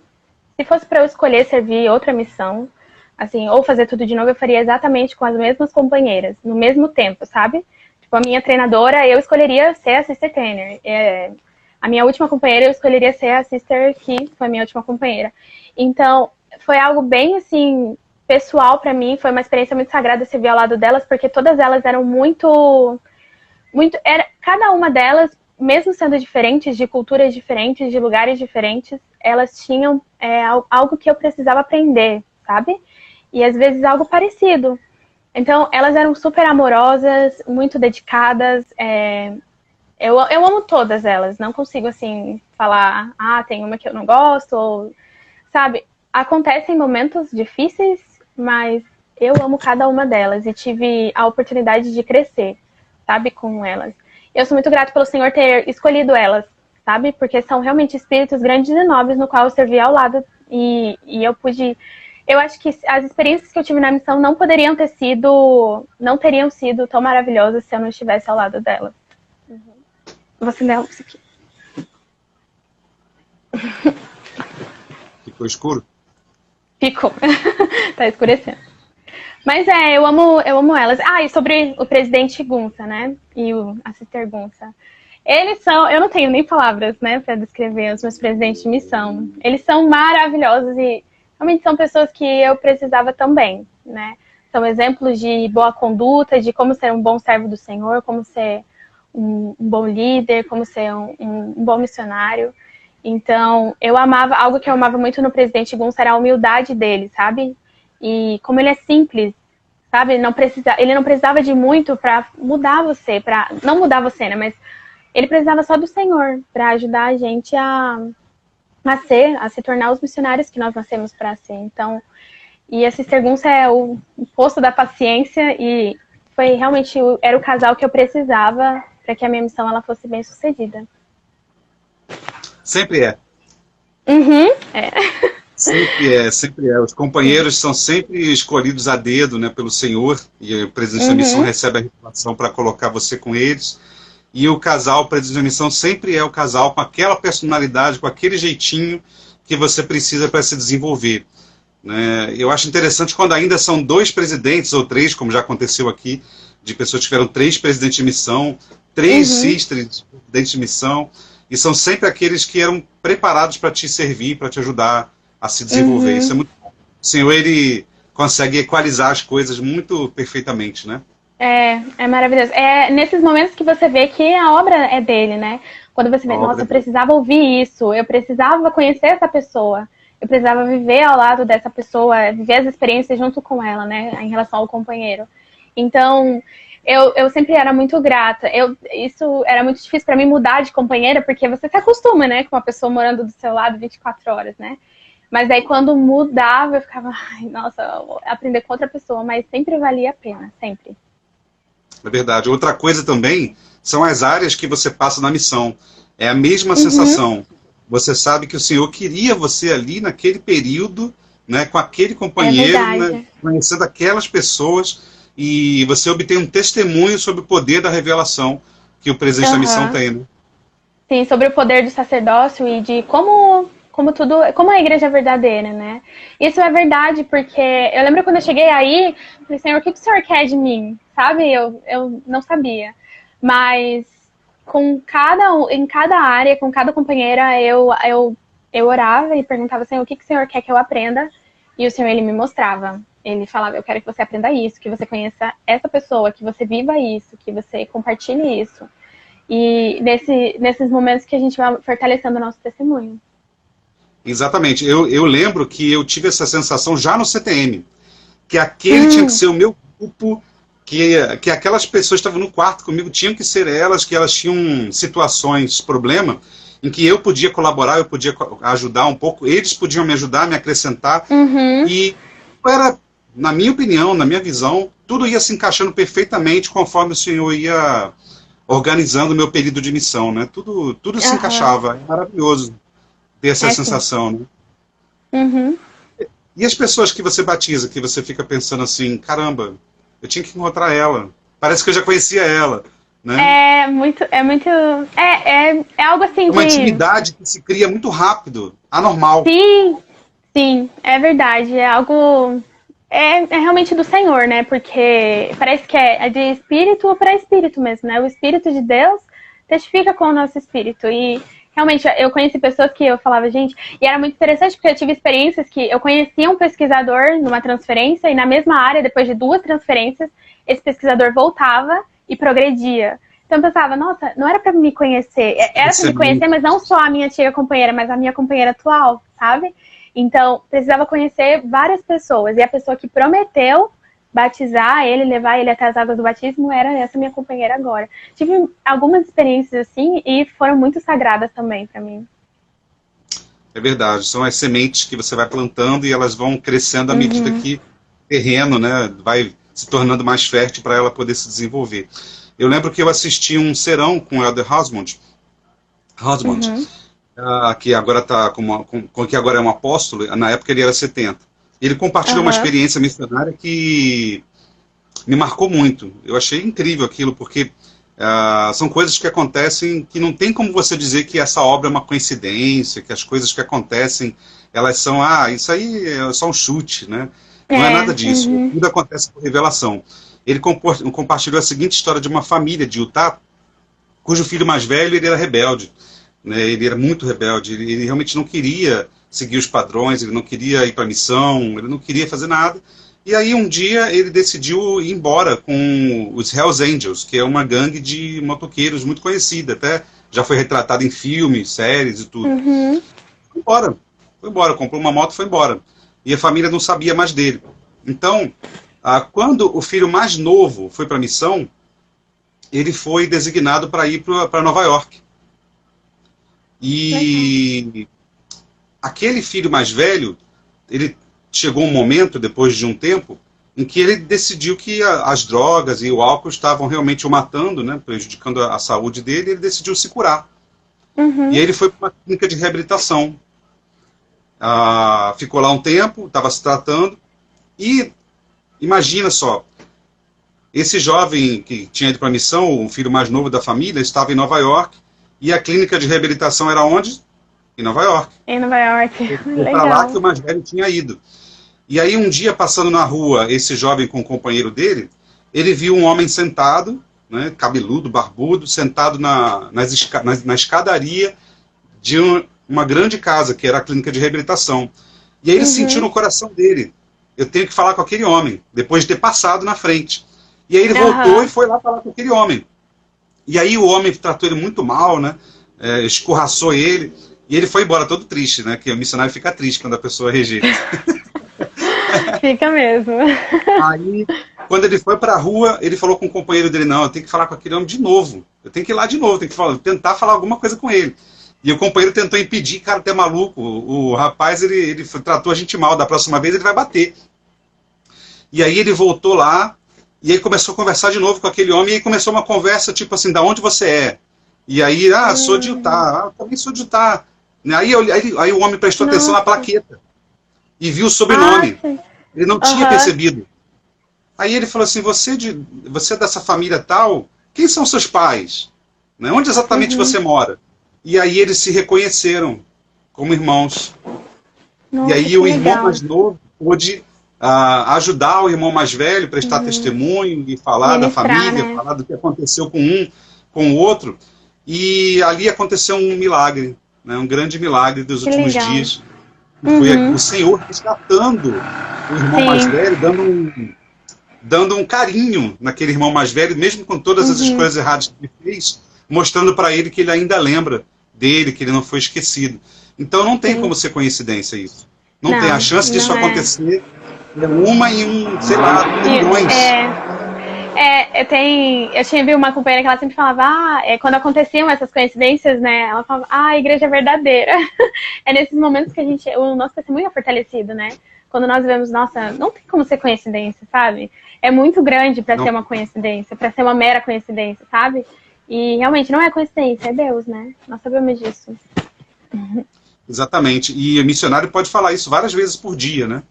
se fosse para eu escolher servir outra missão, assim, ou fazer tudo de novo, eu faria exatamente com as mesmas companheiras, no mesmo tempo, sabe? Tipo, a minha treinadora, eu escolheria ser a sister trainer. A minha última companheira, eu escolheria ser a sister que foi a minha última companheira. Então, foi algo bem, assim, pessoal pra mim. Foi uma experiência muito sagrada servir ao lado delas, porque todas elas eram cada uma delas, mesmo sendo diferentes, de culturas diferentes, de lugares diferentes, elas tinham algo que eu precisava aprender, sabe? E às vezes algo parecido. Então, elas eram super amorosas, muito dedicadas. Eu amo todas elas. Não consigo, assim, falar, tem uma que eu não gosto, ou, sabe? Acontecem momentos difíceis, mas eu amo cada uma delas e tive a oportunidade de crescer, sabe, com elas. Eu sou muito grata pelo Senhor ter escolhido elas, sabe? Porque são realmente espíritos grandes e nobres no qual eu servi ao lado e eu pude... Eu acho que as experiências que eu tive na missão não teriam sido tão maravilhosas se eu não estivesse ao lado delas. Vou acender a luz aqui. Ficou escuro? Ficou. Tá escurecendo. Mas eu amo elas. Ah, e sobre o presidente Gunça, né? E a Sister Gunça. Eles são, eu não tenho nem palavras, né, para descrever os meus presidentes de missão. Eles são maravilhosos e realmente são pessoas que eu precisava também, né? São exemplos de boa conduta, de como ser um bom servo do Senhor, como ser um bom líder, como ser um bom missionário. Então, algo que eu amava muito no presidente Gunça era a humildade dele, sabe? E como ele é simples, sabe? Ele não precisava de muito para mudar você, não mudar você, né? Mas ele precisava só do Senhor para ajudar a gente a se tornar os missionários que nós nascemos para ser. Então, e a Sister Gunça é o posto da paciência e foi realmente era o casal que eu precisava para que a minha missão ela fosse bem sucedida. Sempre é. Uhum, é. Sempre é. Os companheiros são sempre escolhidos a dedo, né, pelo Senhor, e o presidente da missão recebe a revelação para colocar você com eles. E o casal, o presidente da missão, sempre é o casal com aquela personalidade, com aquele jeitinho que você precisa para se desenvolver. Né? Eu acho interessante quando ainda são 2 presidentes, ou 3, como já aconteceu aqui, de pessoas que tiveram 3 presidentes de missão, 3 sisters presidentes de missão, e são sempre aqueles que eram preparados para te servir, para te ajudar a se desenvolver. Isso é muito bom. O Senhor, ele consegue equalizar as coisas muito perfeitamente, né? É maravilhoso. É nesses momentos que você vê que a obra é dele, né? Quando você vê, nossa, eu precisava ouvir isso, eu precisava conhecer essa pessoa, eu precisava viver ao lado dessa pessoa, viver as experiências junto com ela, né? Em relação ao companheiro. Então, eu sempre era muito grata. Isso era muito difícil para mim mudar de companheira, porque você se acostuma, né? Com uma pessoa morando do seu lado 24 horas, né? Mas aí quando mudava, eu ficava, ai, nossa, vou aprender com outra pessoa, mas sempre valia a pena, sempre. É verdade. Outra coisa também são as áreas que você passa na missão. É a mesma sensação. Você sabe que o Senhor queria você ali naquele período, né, com aquele companheiro, né, conhecendo aquelas pessoas, e você obtém um testemunho sobre o poder da revelação que o presidente da missão tem. Né? Sim, sobre o poder do sacerdócio e de como a igreja é verdadeira, né? Isso é verdade, porque eu lembro quando eu cheguei aí, eu falei, Senhor, o que o Senhor quer de mim? Sabe? Eu não sabia. Mas em cada área, com cada companheira, eu orava e perguntava, Senhor, o que o Senhor quer que eu aprenda? E o Senhor, ele me mostrava. Ele falava, eu quero que você aprenda isso, que você conheça essa pessoa, que você viva isso, que você compartilhe isso. E nesses momentos que a gente vai fortalecendo o nosso testemunho. Exatamente. Eu lembro que eu tive essa sensação já no CTM, que aquele tinha que ser o meu grupo, que aquelas pessoas que estavam no quarto comigo tinham que ser elas, que elas tinham situações, problema, em que eu podia colaborar, eu podia ajudar um pouco, eles podiam me ajudar, me acrescentar, e era, na minha opinião, na minha visão, tudo ia se encaixando perfeitamente conforme o Senhor ia organizando o meu período de missão, né? Tudo se encaixava, é maravilhoso ter essa sensação, né? E as pessoas que você batiza, que você fica pensando assim, caramba, eu tinha que encontrar ela. Parece que eu já conhecia ela, né? É algo assim uma intimidade que se cria muito rápido, anormal. Sim, é verdade. É algo... É realmente do Senhor, né? Porque parece que é de espírito para espírito mesmo, né? O Espírito de Deus testifica com o nosso espírito. E realmente, eu conheci pessoas que eu falava, gente... E era muito interessante, porque eu tive experiências que eu conhecia um pesquisador numa transferência, e na mesma área, depois de 2 transferências, esse pesquisador voltava e progredia. Então eu pensava, nossa, não era para me conhecer. Era para me conhecer, mas não só a minha antiga companheira, mas a minha companheira atual, sabe? Então, precisava conhecer várias pessoas. E a pessoa que prometeu batizar ele, levar ele até as águas do batismo, era essa minha companheira agora. Tive algumas experiências assim e foram muito sagradas também para mim. É verdade. São as sementes que você vai plantando e elas vão crescendo à medida que o terreno, né, vai se tornando mais fértil para ela poder se desenvolver. Eu lembro que eu assisti um serão com o Elder Hosmond, que agora que agora é um apóstolo. Na época ele era 70. Ele compartilhou uma experiência missionária que me marcou muito. Eu achei incrível aquilo, porque são coisas que acontecem que não tem como você dizer que essa obra é uma coincidência, que as coisas que acontecem elas são, isso aí é só um chute, né? Não é nada disso, tudo acontece por revelação. Ele compartilhou a seguinte história de uma família de Utah, cujo filho mais velho ele era rebelde, né? Ele era muito rebelde, ele realmente não queria seguir os padrões, ele não queria ir para a missão, ele não queria fazer nada. E aí um dia ele decidiu ir embora com os Hells Angels, que é uma gangue de motoqueiros muito conhecida, até já foi retratado em filmes, séries e tudo. Foi embora, comprou uma moto e foi embora. E a família não sabia mais dele. Então, quando o filho mais novo foi para a missão, ele foi designado para ir para Nova York. E aquele filho mais velho, ele chegou um momento, depois de um tempo, em que ele decidiu que as drogas e o álcool estavam realmente o matando, né, prejudicando a saúde dele, e ele decidiu se curar. E aí ele foi para uma clínica de reabilitação. Ficou lá um tempo, estava se tratando, e imagina só, esse jovem que tinha ido para a missão, o filho mais novo da família, estava em Nova York, e a clínica de reabilitação era onde? Em Nova York. Em Nova York. Foi para lá que o mais velho tinha ido. E aí um dia, passando na rua, esse jovem com o companheiro dele, ele viu um homem sentado, né, cabeludo, barbudo, sentado na escadaria de uma grande casa, que era a clínica de reabilitação. E aí ele sentiu no coração dele, eu tenho que falar com aquele homem, depois de ter passado na frente. E aí ele voltou e foi lá falar com aquele homem. E aí o homem tratou ele muito mal, né, escorraçou ele, e ele foi embora todo triste, né, que o missionário fica triste quando a pessoa rejeita. Fica mesmo. Aí, quando ele foi pra rua, ele falou com o companheiro dele, não, eu tenho que falar com aquele homem de novo. Eu tenho que ir lá de novo, tenho que tentar falar alguma coisa com ele. E o companheiro tentou impedir, cara, até maluco. O rapaz, ele tratou a gente mal, da próxima vez ele vai bater. E aí ele voltou lá, e aí começou a conversar de novo com aquele homem, e aí começou uma conversa, tipo assim, da onde você é? E aí, sou de Utah, também sou de Utah. Aí o homem prestou atenção na plaqueta. E viu o sobrenome. Ele não tinha percebido. Aí ele falou assim, você é dessa família tal? Quem são seus pais? Né? Onde exatamente você mora? E aí eles se reconheceram como irmãos. Nossa, e aí o irmão mais novo pôde ajudar o irmão mais velho, prestar testemunho e falar da família, né? Falar do que aconteceu com um, com o outro. E ali aconteceu um milagre, né? Um grande milagre dos últimos dias. Foi o Senhor resgatando o irmão mais velho, dando um carinho naquele irmão mais velho, mesmo com todas as coisas erradas que ele fez, mostrando para ele que ele ainda lembra dele, que ele não foi esquecido. Então não tem como ser coincidência isso. Não tem. A chance disso acontecer é uma em sei lá, milhões. Eu tinha uma companheira que ela sempre falava, quando aconteciam essas coincidências, né, ela falava, a igreja é verdadeira. É nesses momentos que o nosso testemunho é fortalecido, né? Quando nós vemos, nossa, não tem como ser coincidência, sabe? É muito grande para ser uma coincidência, para ser uma mera coincidência, sabe? E realmente não é coincidência, é Deus, né? Nós sabemos disso. Exatamente. E o missionário pode falar isso várias vezes por dia, né?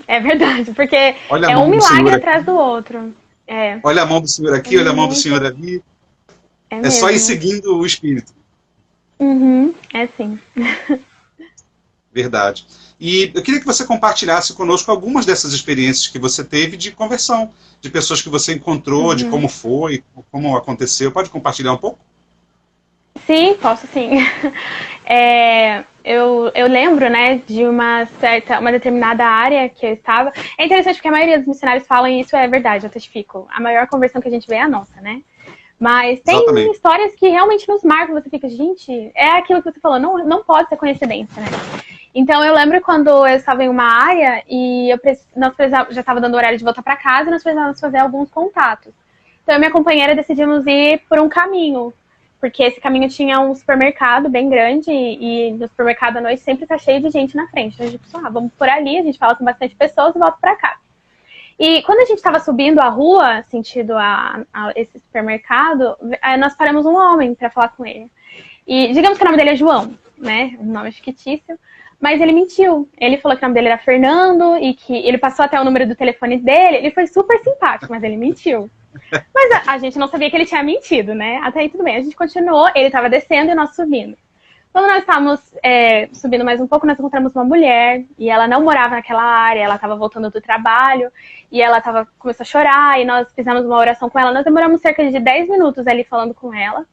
É verdade, porque é um milagre atrás do outro. Olha a mão do Senhor aqui, olha a mão do Senhor ali. É só ir seguindo o Espírito. É sim. Verdade. E eu queria que você compartilhasse conosco algumas dessas experiências que você teve de conversão, de pessoas que você encontrou, de como foi, como aconteceu. Pode compartilhar um pouco? Sim, posso sim. Eu lembro, né, de uma determinada área que eu estava. É interessante porque a maioria dos missionários falam, e isso é verdade, eu testifico. A maior conversão que a gente vê é a nossa, né? Mas tem histórias que realmente nos marcam, você fica, gente, é aquilo que você falou, não pode ser coincidência, né? Então eu lembro quando eu estava em uma área e nós já estava dando horário de voltar para casa e nós precisávamos fazer alguns contatos. Então eu e minha companheira decidimos ir por um caminho, porque esse caminho tinha um supermercado bem grande e no supermercado à noite sempre tá cheio de gente na frente. Então a gente pensou, vamos por ali, a gente fala com bastante pessoas e volta para casa. E quando a gente estava subindo a rua, sentido a esse supermercado, nós paramos um homem para falar com ele. E digamos que o nome dele é João, né? Um nome fictício. Mas ele mentiu. Ele falou que o nome dele era Fernando e que ele passou até o número do telefone dele. Ele foi super simpático, mas ele mentiu. Mas a gente não sabia que ele tinha mentido, né? Até aí tudo bem. A gente continuou, ele estava descendo e nós subindo. Quando nós estávamos subindo mais um pouco, nós encontramos uma mulher, e ela não morava naquela área, ela estava voltando do trabalho, e ela começou a chorar, e nós fizemos uma oração com ela. Nós demoramos cerca de 10 minutos ali falando com ela.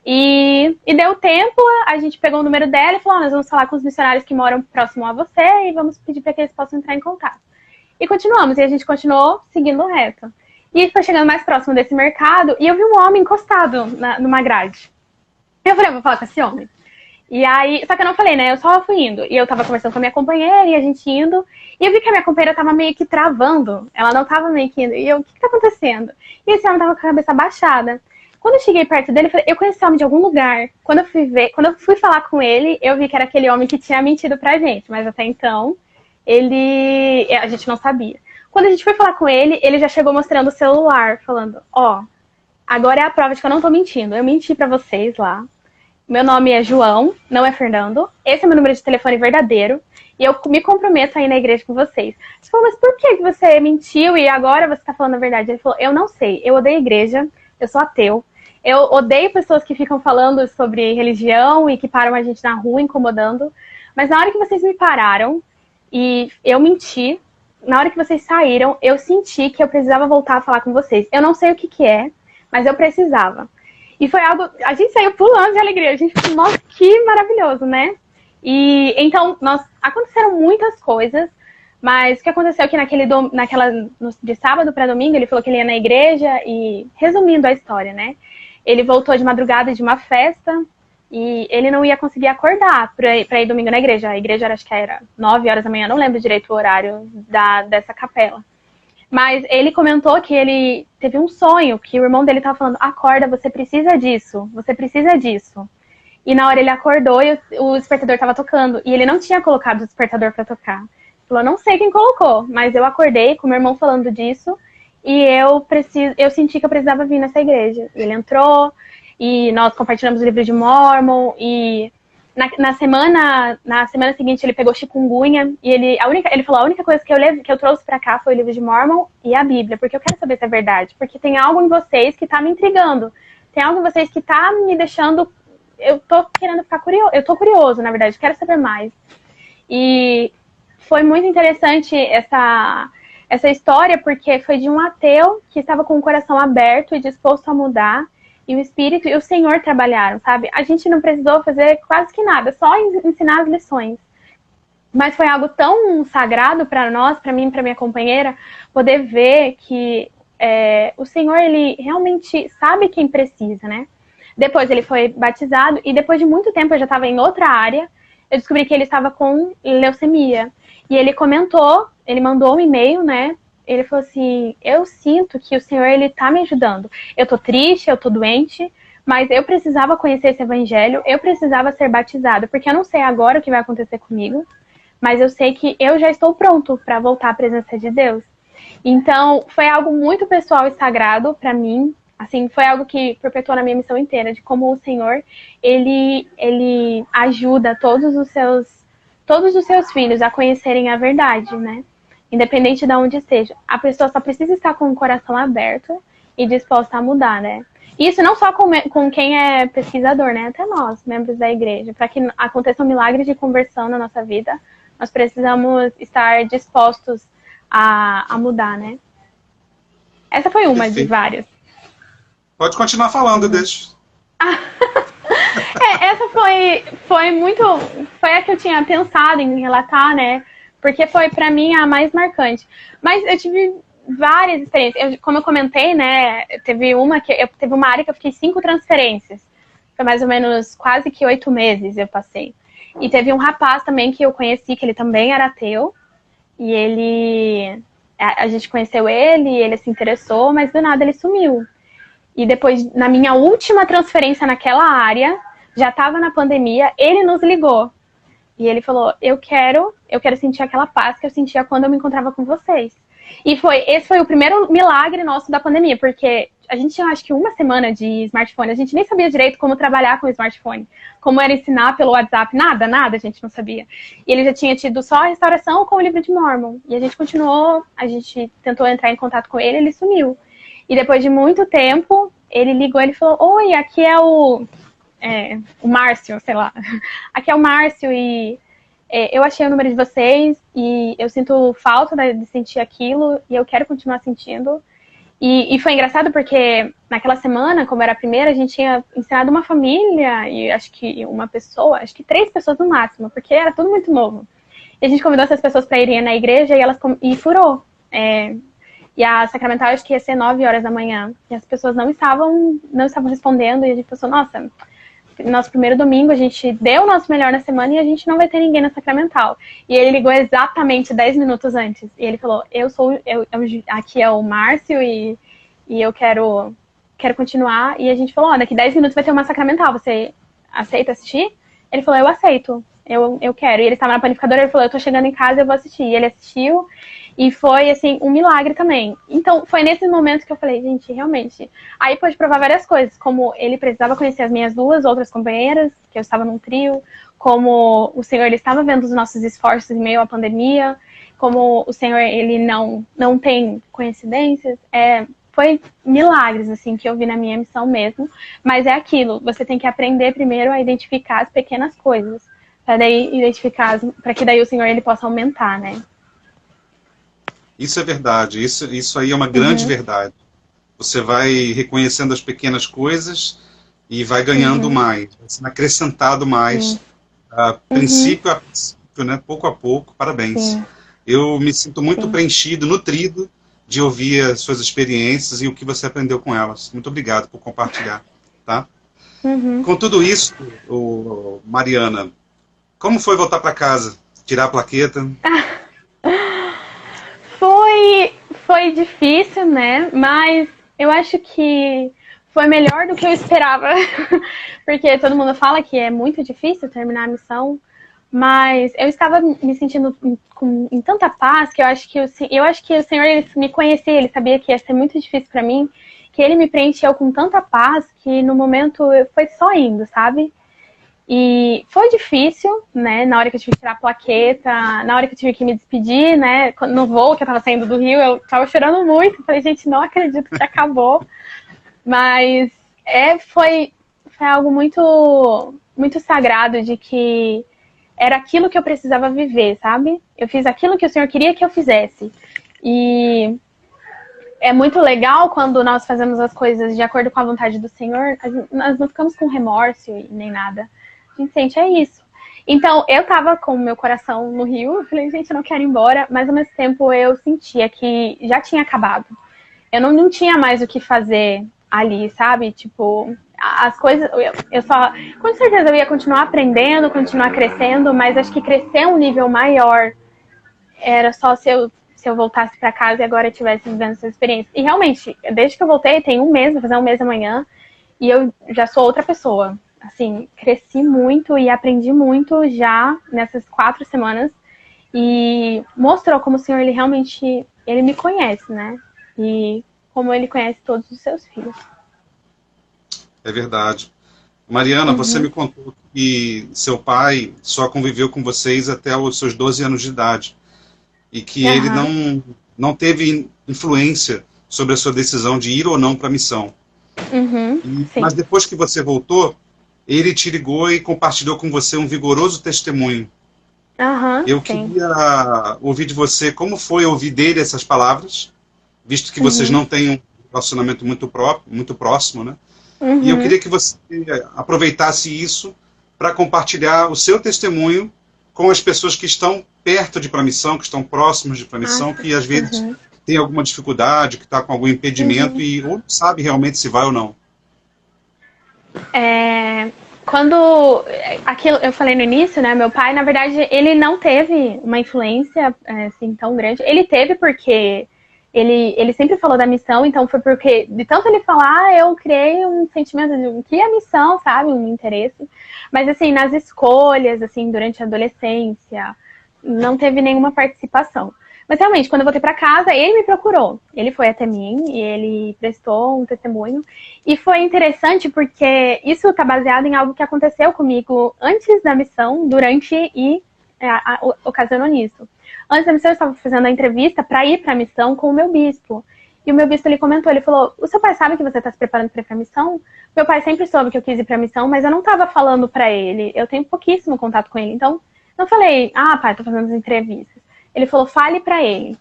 E deu tempo, a gente pegou o número dela e falou, nós vamos falar com os missionários que moram próximo a você, e vamos pedir para que eles possam entrar em contato. E continuamos, e a gente continuou seguindo reto. E foi chegando mais próximo desse mercado, e eu vi um homem encostado numa grade. Eu falei, eu vou falar com esse homem. E aí, só que eu não falei, né? Eu só fui indo. E eu tava conversando com a minha companheira, e a gente indo. E eu vi que a minha companheira tava meio que travando. Ela não tava meio que indo. E eu, o que tá acontecendo? E esse homem tava com a cabeça baixada. Quando eu cheguei perto dele, eu falei, eu conheci esse homem de algum lugar. Quando eu fui falar com ele, eu vi que era aquele homem que tinha mentido pra gente. Mas até então, a gente não sabia. Quando a gente foi falar com ele, ele já chegou mostrando o celular, falando, agora é a prova de que eu não tô mentindo. Eu menti pra vocês lá. Meu nome é João, não é Fernando. Esse é meu número de telefone verdadeiro. E eu me comprometo a ir na igreja com vocês. Ele falou, mas por que você mentiu e agora você tá falando a verdade? Ele falou, eu não sei, eu odeio a igreja, eu sou ateu. Eu odeio pessoas que ficam falando sobre religião e que param a gente na rua, incomodando. Mas na hora que vocês me pararam e eu menti, na hora que vocês saíram, eu senti que eu precisava voltar a falar com vocês. Eu não sei o que é, mas eu precisava. E foi algo... A gente saiu pulando de alegria. A gente falou, nossa, que maravilhoso, né? E então, aconteceram muitas coisas, mas o que aconteceu é que de sábado para domingo, ele falou que ele ia na igreja e, resumindo a história, né? Ele voltou de madrugada de uma festa e ele não ia conseguir acordar para ir domingo na igreja. A igreja acho que era 9 horas da manhã, não lembro direito o horário dessa capela. Mas ele comentou que ele teve um sonho, que o irmão dele estava falando, acorda, você precisa disso, você precisa disso. E na hora ele acordou e o despertador estava tocando. E ele não tinha colocado o despertador para tocar. Ele falou, não sei quem colocou, mas eu acordei com meu irmão falando disso e eu senti que eu precisava vir nessa igreja. Ele entrou e nós compartilhamos o livro de Mórmon e na semana seguinte ele pegou chikungunya e ele falou, a única coisa que eu trouxe pra cá foi o livro de Mórmon e a Bíblia, porque eu quero saber se é verdade, porque tem algo em vocês que tá me intrigando, tem algo em vocês que tá me deixando, eu tô querendo ficar curioso, eu tô curioso, na verdade, quero saber mais. E foi muito interessante essa história, porque foi de um ateu que estava com o coração aberto e disposto a mudar, e o Espírito e o Senhor trabalharam, sabe? A gente não precisou fazer quase que nada, só ensinar as lições. Mas foi algo tão sagrado para nós, para mim e para minha companheira, poder ver que o Senhor, Ele realmente sabe quem precisa, né? Depois ele foi batizado e depois de muito tempo, eu já estava em outra área, eu descobri que ele estava com leucemia. E ele comentou, ele mandou um e-mail, né? Ele falou assim, eu sinto que o Senhor, Ele tá me ajudando. Eu tô triste, eu tô doente, mas eu precisava conhecer esse evangelho, eu precisava ser batizado, porque eu não sei agora o que vai acontecer comigo, mas eu sei que eu já estou pronto para voltar à presença de Deus. Então, foi algo muito pessoal e sagrado para mim, assim, foi algo que perpetuou na minha missão inteira, de como o Senhor, ele ajuda todos os seus filhos a conhecerem a verdade, né? Independente de onde esteja. A pessoa só precisa estar com o coração aberto e disposta a mudar, né? Isso não só com quem é pesquisador, né? Até nós, membros da igreja. Para que aconteça um milagre de conversão na nossa vida, nós precisamos estar dispostos a mudar, né? Essa foi uma de várias. Pode continuar falando, deixa. Essa foi a que eu tinha pensado em relatar, né? Porque foi, pra mim, a mais marcante. Mas eu tive várias experiências. Como eu comentei, né? Teve uma área que eu fiquei 5 transferências. Foi mais ou menos quase que 8 meses eu passei. E teve um rapaz também que eu conheci, que ele também era ateu. E a gente conheceu ele se interessou, mas do nada ele sumiu. E depois, na minha última transferência naquela área, já estava na pandemia, ele nos ligou. E ele falou, eu quero sentir aquela paz que eu sentia quando eu me encontrava com vocês. E esse foi o primeiro milagre nosso da pandemia, porque a gente tinha, acho que 1 semana de smartphone, a gente nem sabia direito como trabalhar com o smartphone, como era ensinar pelo WhatsApp, nada a gente não sabia. E ele já tinha tido só a restauração com o livro de Mórmon. E a gente continuou, a gente tentou entrar em contato com ele sumiu. E depois de muito tempo, ele ligou, ele falou, oi, aqui é o o Márcio, sei lá. Aqui é o Márcio e eu achei o número de vocês e eu sinto falta de sentir aquilo e eu quero continuar sentindo. E foi engraçado porque naquela semana, como era a primeira, a gente tinha ensinado uma família e acho que uma pessoa, acho que 3 pessoas no máximo, porque era tudo muito novo. E a gente convidou essas pessoas para irem na igreja e furou. E a sacramental acho que ia ser 9 horas da manhã. E as pessoas não estavam respondendo. E a gente pensou, nossa, nosso primeiro domingo a gente deu o nosso melhor na semana e a gente não vai ter ninguém na sacramental. E ele ligou exatamente 10 minutos antes. E ele falou, aqui é o Márcio e eu quero continuar. E a gente falou, daqui 10 minutos vai ter uma sacramental, você aceita assistir? Ele falou, eu aceito, eu quero. E ele estava na panificadora, ele falou, eu tô chegando em casa, eu vou assistir. E ele assistiu. E foi, assim, um milagre também. Então, foi nesse momento que eu falei, gente, realmente... Aí pode provar várias coisas, como ele precisava conhecer as minhas 2 outras companheiras, que eu estava num trio, como o Senhor, ele estava vendo os nossos esforços em meio à pandemia, como o Senhor, ele não tem coincidências. Foi milagres, assim, que eu vi na minha missão mesmo. Mas é aquilo, você tem que aprender primeiro a identificar as pequenas coisas, para que daí o Senhor, ele possa aumentar, né? Isso é verdade, isso aí é uma grande verdade. Você vai reconhecendo as pequenas coisas e vai ganhando mais, sendo acrescentado mais, princípio a princípio, né? Pouco a pouco. Parabéns. Eu me sinto muito preenchido, nutrido de ouvir as suas experiências e o que você aprendeu com elas. Muito obrigado por compartilhar. Tá? Com tudo isso, Mariana, como foi voltar para casa? Tirar a plaqueta? Foi difícil, né? Mas eu acho que foi melhor do que eu esperava. Porque todo mundo fala que é muito difícil terminar a missão. Mas eu estava me sentindo em tanta paz que eu acho que o Senhor, ele me conhecia, ele sabia que ia ser muito difícil para mim, que ele me preencheu com tanta paz que no momento foi só indo, sabe? E foi difícil, né, na hora que eu tive que tirar a plaqueta, na hora que eu tive que me despedir, né, no voo que eu tava saindo do Rio, eu tava chorando muito, falei, gente, não acredito que acabou, mas foi algo muito, muito sagrado, de que era aquilo que eu precisava viver, sabe? Eu fiz aquilo que o Senhor queria que eu fizesse, e é muito legal quando nós fazemos as coisas de acordo com a vontade do Senhor, nós não ficamos com remorso nem nada. A gente sente, é isso. Então, eu tava com o meu coração no Rio, eu falei, gente, eu não quero ir embora, mas ao mesmo tempo eu sentia que já tinha acabado. Eu não tinha mais o que fazer ali, sabe? Tipo, as coisas, com certeza eu ia continuar aprendendo, continuar crescendo, mas acho que crescer a um nível maior era só se eu voltasse para casa e agora eu estivesse vivendo essa experiência. E realmente, desde que eu voltei, tem um mês, vou fazer um mês amanhã, e eu já sou outra pessoa. Assim, cresci muito e aprendi muito já nessas 4 semanas. E mostrou como o Senhor, ele realmente, ele me conhece, né? E como ele conhece todos os seus filhos. É verdade. Mariana, você me contou que seu pai só conviveu com vocês até os seus 12 anos de idade. E que ele não teve influência sobre a sua decisão de ir ou não para a missão. Mas depois que você voltou, ele te ligou e compartilhou com você um vigoroso testemunho. Eu queria ouvir de você como foi ouvir dele essas palavras, visto que vocês não têm um relacionamento muito próximo, né? E eu queria que você aproveitasse isso para compartilhar o seu testemunho com as pessoas que estão perto de ir para a missão, que estão próximas de ir para a missão, que às vezes tem alguma dificuldade, que está com algum impedimento e ou não sabe realmente se vai ou não. Quando aquilo eu falei no início, né, meu pai, na verdade, ele não teve uma influência assim tão grande. Ele teve porque ele sempre falou da missão, então foi porque de tanto ele falar, eu criei um sentimento de que é a missão, sabe, um interesse. Mas assim, nas escolhas, assim, durante a adolescência, não teve nenhuma participação. Mas realmente, quando eu voltei para casa, ele me procurou. Ele foi até mim e ele prestou um testemunho. E foi interessante porque isso está baseado em algo que aconteceu comigo antes da missão, durante e ocasionou nisso. Antes da missão, eu estava fazendo a entrevista para ir para a missão com o meu bispo. E o meu bispo, ele comentou, ele falou, o seu pai sabe que você está se preparando para ir pra missão? Meu pai sempre soube que eu quis ir pra missão, mas eu não estava falando para ele. Eu tenho pouquíssimo contato com ele. Então, não falei, pai, tô fazendo as entrevistas. Ele falou, fale para ele.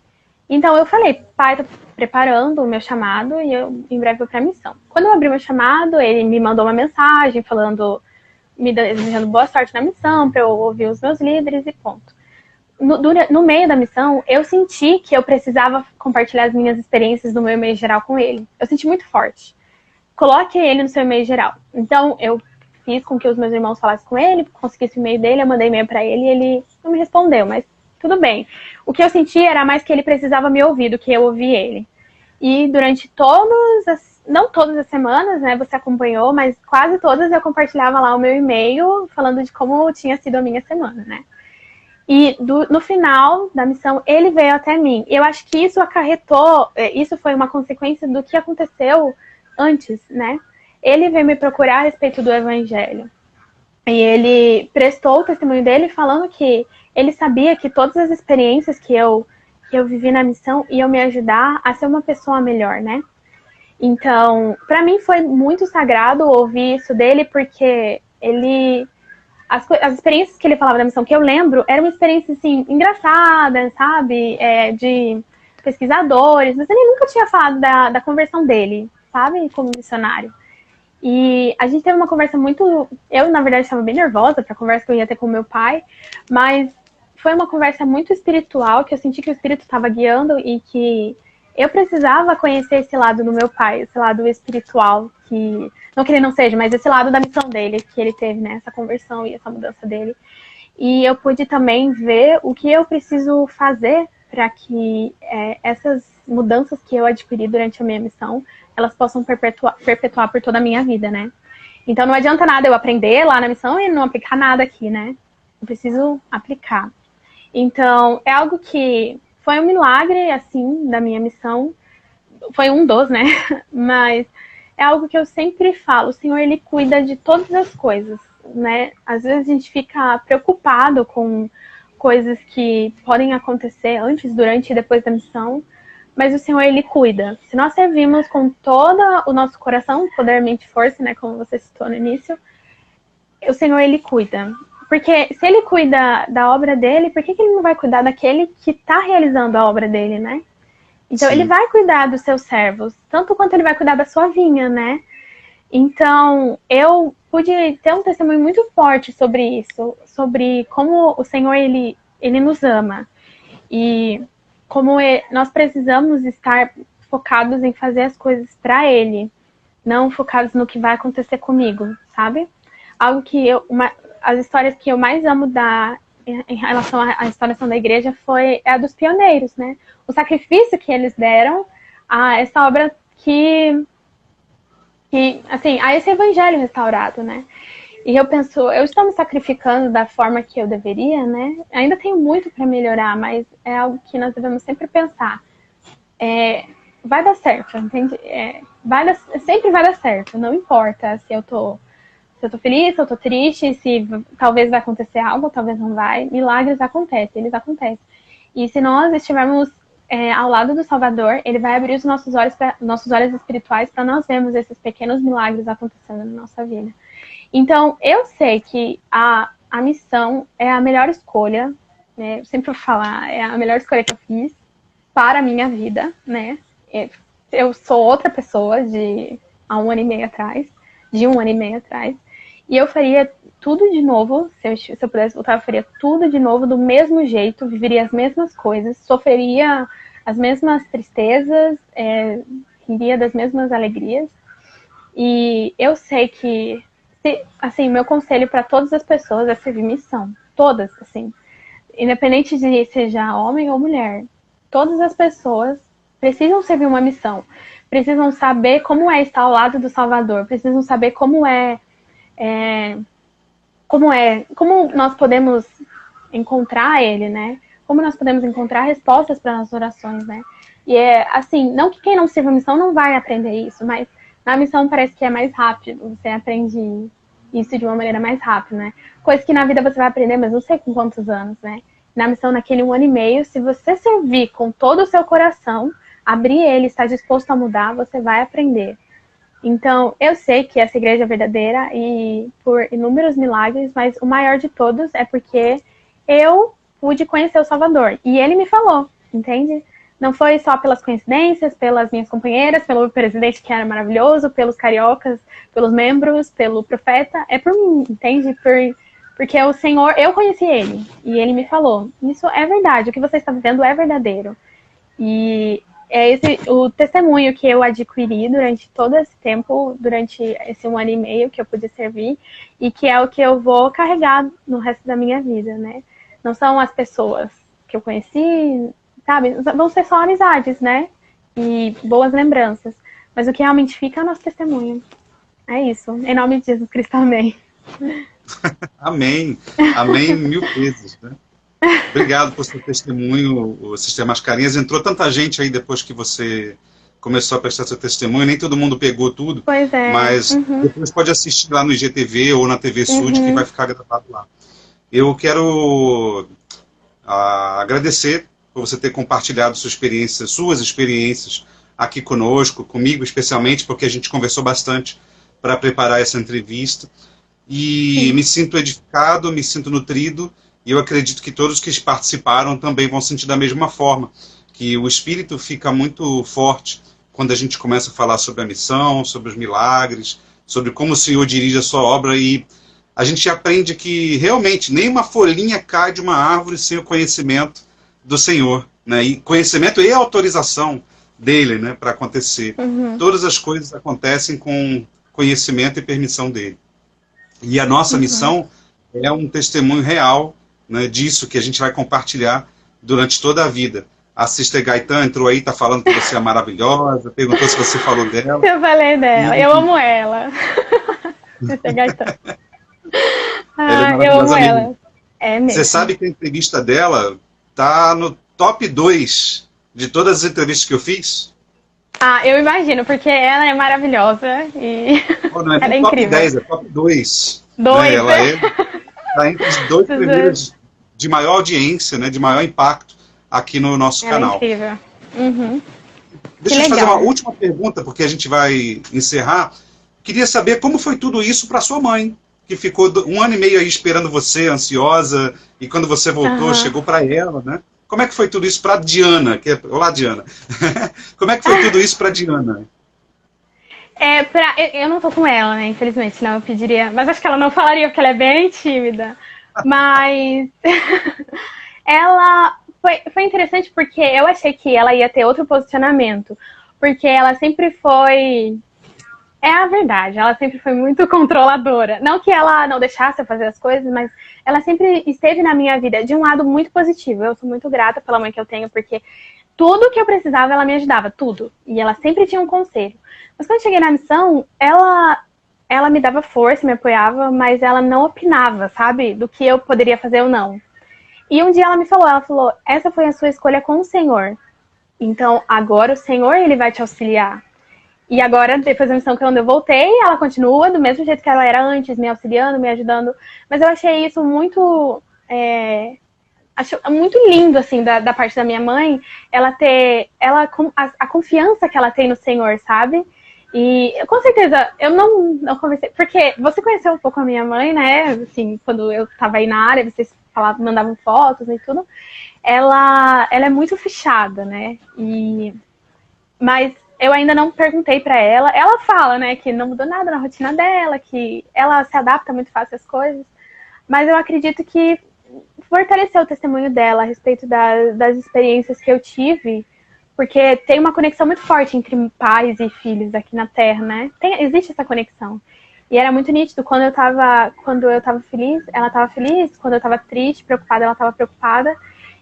Então, eu falei, pai, tô preparando o meu chamado e eu em breve vou pra missão. Quando eu abri meu chamado, ele me mandou uma mensagem falando, me desejando boa sorte na missão, para eu ouvir os meus líderes e ponto. No meio da missão, eu senti que eu precisava compartilhar as minhas experiências no meu e-mail geral com ele. Eu senti muito forte. Coloque ele no seu e-mail geral. Então, eu fiz com que os meus irmãos falassem com ele, conseguisse o e-mail dele, eu mandei e-mail para ele e ele não me respondeu, mas tudo bem. O que eu senti era mais que ele precisava me ouvir do que eu ouvir ele. E durante não todas as semanas, né, você acompanhou, mas quase todas eu compartilhava lá o meu e-mail falando de como tinha sido a minha semana, né. E no final da missão, ele veio até mim. Eu acho que isso acarretou, isso foi uma consequência do que aconteceu antes, né? Ele veio me procurar a respeito do evangelho. E ele prestou o testemunho dele falando que ele sabia que todas as experiências que eu vivi na missão iam me ajudar a ser uma pessoa melhor, né? Então, para mim foi muito sagrado ouvir isso dele, porque ele... As experiências que ele falava da missão que eu lembro eram experiências, assim, engraçadas, sabe? De pesquisadores, mas ele nunca tinha falado da conversão dele, sabe? Como missionário. E a gente teve uma conversa muito... Eu, na verdade, estava bem nervosa para a conversa que eu ia ter com meu pai, mas foi uma conversa muito espiritual, que eu senti que o Espírito estava guiando e que eu precisava conhecer esse lado do meu pai, esse lado espiritual, que não que ele não seja, mas esse lado da missão dele, que ele teve, né, essa conversão e essa mudança dele. E eu pude também ver o que eu preciso fazer para que essas mudanças que eu adquiri durante a minha missão, elas possam perpetuar por toda a minha vida, né? Então não adianta nada eu aprender lá na missão e não aplicar nada aqui, né? Eu preciso aplicar. Então, é algo que foi um milagre, assim, da minha missão. Foi um dos, né? Mas é algo que eu sempre falo. O Senhor, Ele cuida de todas as coisas, né? Às vezes a gente fica preocupado com coisas que podem acontecer antes, durante e depois da missão. Mas o Senhor, Ele cuida. Se nós servimos com todo o nosso coração, poder, mente, força, né? Como você citou no início, o Senhor, Ele cuida. Porque se Ele cuida da obra dele, por que Ele não vai cuidar daquele que está realizando a obra dele, né? Então, Sim. Ele vai cuidar dos seus servos, tanto quanto Ele vai cuidar da sua vinha, né? Então, eu pude ter um testemunho muito forte sobre isso, sobre como o Senhor, Ele nos ama. E como nós precisamos estar focados em fazer as coisas para Ele, não focados no que vai acontecer comigo, sabe? Algo que as histórias que eu mais amo em relação à instauração da igreja é a dos pioneiros, né? O sacrifício que eles deram a essa obra assim, a esse evangelho restaurado, né? E eu penso, eu estou me sacrificando da forma que eu deveria, né? Ainda tenho muito para melhorar, mas é algo que nós devemos sempre pensar. Vai dar certo, entende? Sempre vai dar certo, não importa se eu tô feliz, se eu tô triste, se talvez vai acontecer algo, talvez não vai. Milagres acontecem, eles acontecem. E se nós estivermos ao lado do Salvador, Ele vai abrir os nossos olhos espirituais para nós vermos esses pequenos milagres acontecendo na nossa vida. Então, eu sei que a missão é a melhor escolha, né? Eu sempre vou falar, é a melhor escolha que eu fiz para a minha vida, né? Eu sou outra pessoa de um ano e meio atrás. E eu faria tudo de novo, se eu pudesse voltar, eu faria tudo de novo do mesmo jeito, viveria as mesmas coisas, sofreria as mesmas tristezas, riria das mesmas alegrias. E eu sei que, assim, meu conselho para todas as pessoas é servir missão. Todas, assim. Independente de seja homem ou mulher. Todas as pessoas precisam servir uma missão. Precisam saber como é estar ao lado do Salvador. Precisam saber como nós podemos encontrar Ele, né? Como nós podemos encontrar respostas para as orações, né? E assim, não que quem não sirva a missão não vai aprender isso, mas na missão parece que é mais rápido, você aprende isso de uma maneira mais rápida, né? Coisa que na vida você vai aprender, mas não sei com quantos anos, né? Na missão, naquele 1 ano e meio, se você servir com todo o seu coração, abrir ele, estar disposto a mudar, você vai aprender. Então, eu sei que essa igreja é verdadeira e por inúmeros milagres, mas o maior de todos é porque eu pude conhecer o Salvador. E ele me falou, entende? Não foi só pelas coincidências, pelas minhas companheiras, pelo presidente que era maravilhoso, pelos cariocas, pelos membros, pelo profeta. É por mim, entende? Porque o Senhor, eu conheci ele. E ele me falou, isso é verdade, o que você está vivendo é verdadeiro. E é o testemunho que eu adquiri durante todo esse tempo, durante esse 1 ano e meio que eu pude servir, e que é o que eu vou carregar no resto da minha vida, né? Não são as pessoas que eu conheci, sabe? Vão ser só amizades, né? E boas lembranças. Mas o que realmente fica é o nosso testemunho. É isso. Em nome de Jesus Cristo, amém. Amém. Amém 1000 vezes, né? Obrigado por seu testemunho, o Sistema Mascarinhas. Entrou tanta gente aí depois que você começou a prestar seu testemunho, nem todo mundo pegou tudo, pois é. Mas depois pode assistir lá no IGTV ou na TV Sud, que vai ficar gravado lá. Eu quero agradecer por você ter compartilhado suas experiências aqui conosco, comigo especialmente, porque a gente conversou bastante para preparar essa entrevista. E me sinto edificado, me sinto nutrido, e eu acredito que todos que participaram também vão sentir da mesma forma, que o espírito fica muito forte quando a gente começa a falar sobre a missão, sobre os milagres, sobre como o Senhor dirige a sua obra, e a gente aprende que realmente nenhuma folhinha cai de uma árvore sem o conhecimento do Senhor, né? E conhecimento e autorização dele, né, para acontecer. Todas as coisas acontecem com conhecimento e permissão dele. E a nossa missão é um testemunho real, né, disso que a gente vai compartilhar durante toda a vida. A Sister Gaetan entrou aí, está falando que você é maravilhosa, perguntou se você falou dela. Eu falei dela, eu amo ela. Sister Gaetan. Eu amo ela. É mesmo. Você sabe que a entrevista dela tá no top 2 de todas as entrevistas que eu fiz? Eu imagino, porque ela é maravilhosa e não é ela é top incrível. 10, é top 2. 2, né? Ela está entre os 2 primeiros de maior audiência, né, de maior impacto aqui no nosso canal. É incrível. Deixa eu te fazer uma última pergunta, porque a gente vai encerrar. Queria saber como foi tudo isso para sua mãe, que ficou 1 ano e meio aí esperando você, ansiosa, e quando você voltou, chegou para ela, né? Como é que foi tudo isso para Diana? Olá, Diana. Como é que foi tudo isso para Diana? Eu não tô com ela, né? Infelizmente, senão eu pediria. Mas acho que ela não falaria, porque ela é bem tímida. Mas ela foi interessante porque eu achei que ela ia ter outro posicionamento. Porque ela sempre foi. É a verdade, ela sempre foi muito controladora. Não que ela não deixasse eu fazer as coisas, mas ela sempre esteve na minha vida de um lado muito positivo. Eu sou muito grata pela mãe que eu tenho, porque tudo que eu precisava, ela me ajudava, tudo. E ela sempre tinha um conselho. Mas quando eu cheguei na missão, ela me dava força, me apoiava, mas ela não opinava, sabe? Do que eu poderia fazer ou não. E um dia ela falou, essa foi a sua escolha com o Senhor. Então, agora o Senhor, ele vai te auxiliar. E agora, depois da missão que eu voltei, ela continua do mesmo jeito que ela era antes, me auxiliando, me ajudando. Mas eu achei isso muito... acho muito lindo, assim, da parte da minha mãe, a confiança que ela tem no Senhor, sabe? E, com certeza, eu não conversei... Porque você conheceu um pouco a minha mãe, né? Assim, quando eu tava aí na área, vocês mandavam fotos e tudo. Ela é muito fechada, né? Mas eu ainda não perguntei pra ela. Ela fala, né, que não mudou nada na rotina dela, que ela se adapta muito fácil às coisas. Mas eu acredito que fortaleceu o testemunho dela a respeito das experiências que eu tive, porque tem uma conexão muito forte entre pais e filhos aqui na Terra, né? Existe essa conexão. E era muito nítido, quando eu tava feliz, ela tava feliz, quando eu tava triste, preocupada, ela tava preocupada.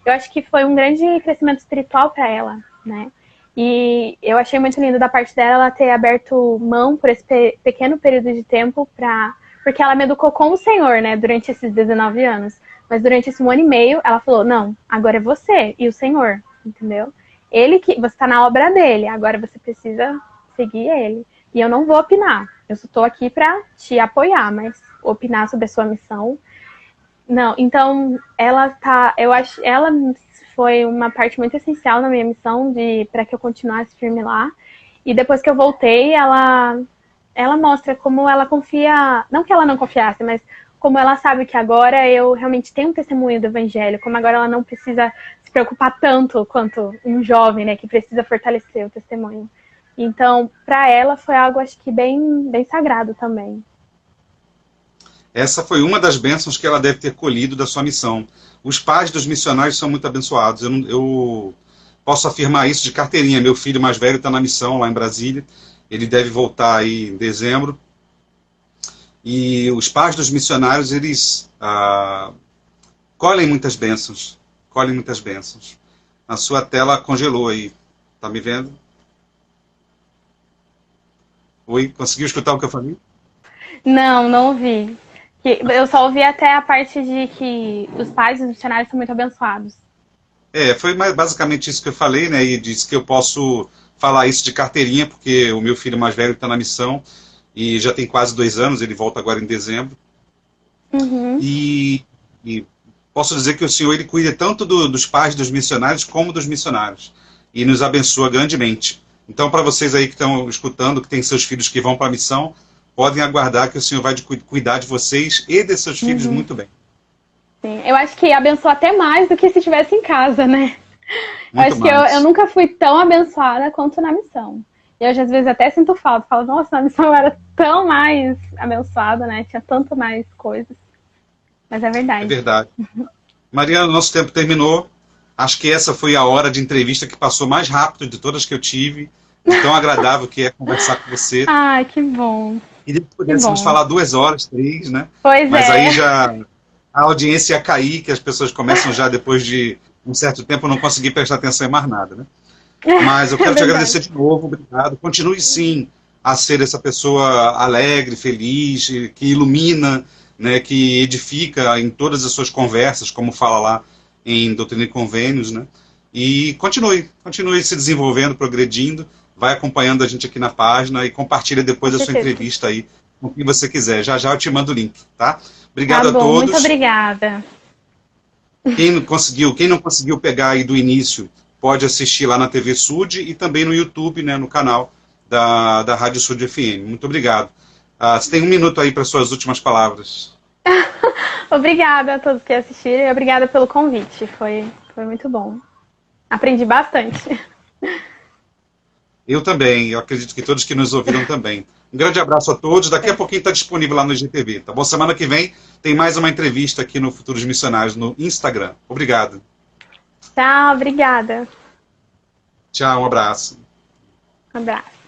Eu acho que foi um grande crescimento espiritual para ela, né? E eu achei muito lindo da parte dela ela ter aberto mão por esse pequeno período de tempo porque ela me educou com o Senhor, né, durante esses 19 anos. Mas durante esse 1 ano e meio, ela falou, não, agora é você e o Senhor, entendeu? Você tá na obra dele, agora você precisa seguir ele. E eu não vou opinar, eu só tô aqui pra te apoiar, mas opinar sobre a sua missão, Não, então eu acho, ela foi uma parte muito essencial na minha missão para que eu continuasse firme lá. E depois que eu voltei, ela mostra como ela confia, não que ela não confiasse, mas como ela sabe que agora eu realmente tenho um testemunho do evangelho, como agora ela não precisa se preocupar tanto quanto um jovem, né, que precisa fortalecer o testemunho. Então, para ela foi algo, acho que bem, bem sagrado também. Essa foi uma das bênçãos que ela deve ter colhido da sua missão. Os pais dos missionários são muito abençoados. Eu posso afirmar isso de carteirinha. Meu filho mais velho está na missão lá em Brasília. Ele deve voltar aí em dezembro. E os pais dos missionários, eles colhem muitas bênçãos. Colhem muitas bênçãos. A sua tela congelou aí. Tá me vendo? Oi, conseguiu escutar o que eu falei? Não ouvi. Eu só ouvi até a parte de que os pais dos missionários são muito abençoados. Foi basicamente isso que eu falei, né? E disse que eu posso falar isso de carteirinha, porque o meu filho mais velho está na missão e já tem quase 2 anos, ele volta agora em dezembro. Uhum. E posso dizer que o Senhor ele cuida tanto dos pais dos missionários como dos missionários e nos abençoa grandemente. Então, para vocês aí que estão escutando, que têm seus filhos que vão para a missão, podem aguardar que o Senhor vai cuidar de vocês e de seus filhos muito bem. Sim, eu acho que abençoa até mais do que se estivesse em casa, né? Muito eu acho que eu nunca fui tão abençoada quanto na missão. E eu, às vezes, até sinto falta. Falo, nossa, na missão eu era tão mais abençoada, né? Tinha tanto mais coisas. Mas é verdade. É verdade. Mariana, nosso tempo terminou. Acho que essa foi a hora de entrevista que passou mais rápido de todas que eu tive. Tão agradável que é conversar com você. Ai, que bom. E depois pudéssemos falar 2 horas, 3, né? Pois Mas aí já a audiência ia cair, que as pessoas começam já depois de um certo tempo não conseguir prestar atenção em mais nada, né? Mas eu quero te agradecer de novo, obrigado. Continue sim a ser essa pessoa alegre, feliz, que ilumina, né, que edifica em todas as suas conversas, como fala lá em Doutrina e Convênios, né? E continue se desenvolvendo, progredindo, vai acompanhando a gente aqui na página e compartilha depois a sua entrevista aí com quem você quiser. Já eu te mando o link, tá? Obrigado a todos. Muito obrigada. Quem não conseguiu pegar aí do início, pode assistir lá na TV Sud e também no YouTube, né, no canal da Rádio Sud FM. Muito obrigado. Você tem 1 minuto aí para suas últimas palavras. Obrigada a todos que assistiram e obrigada pelo convite. Foi muito bom. Aprendi bastante. Eu também, eu acredito que todos que nos ouviram também. Um grande abraço a todos. Daqui a pouquinho está disponível lá no IGTV, tá bom? Semana que vem tem mais uma entrevista aqui no Futuros Missionários no Instagram. Obrigado. Tchau, obrigada. Tchau, um abraço. Um abraço.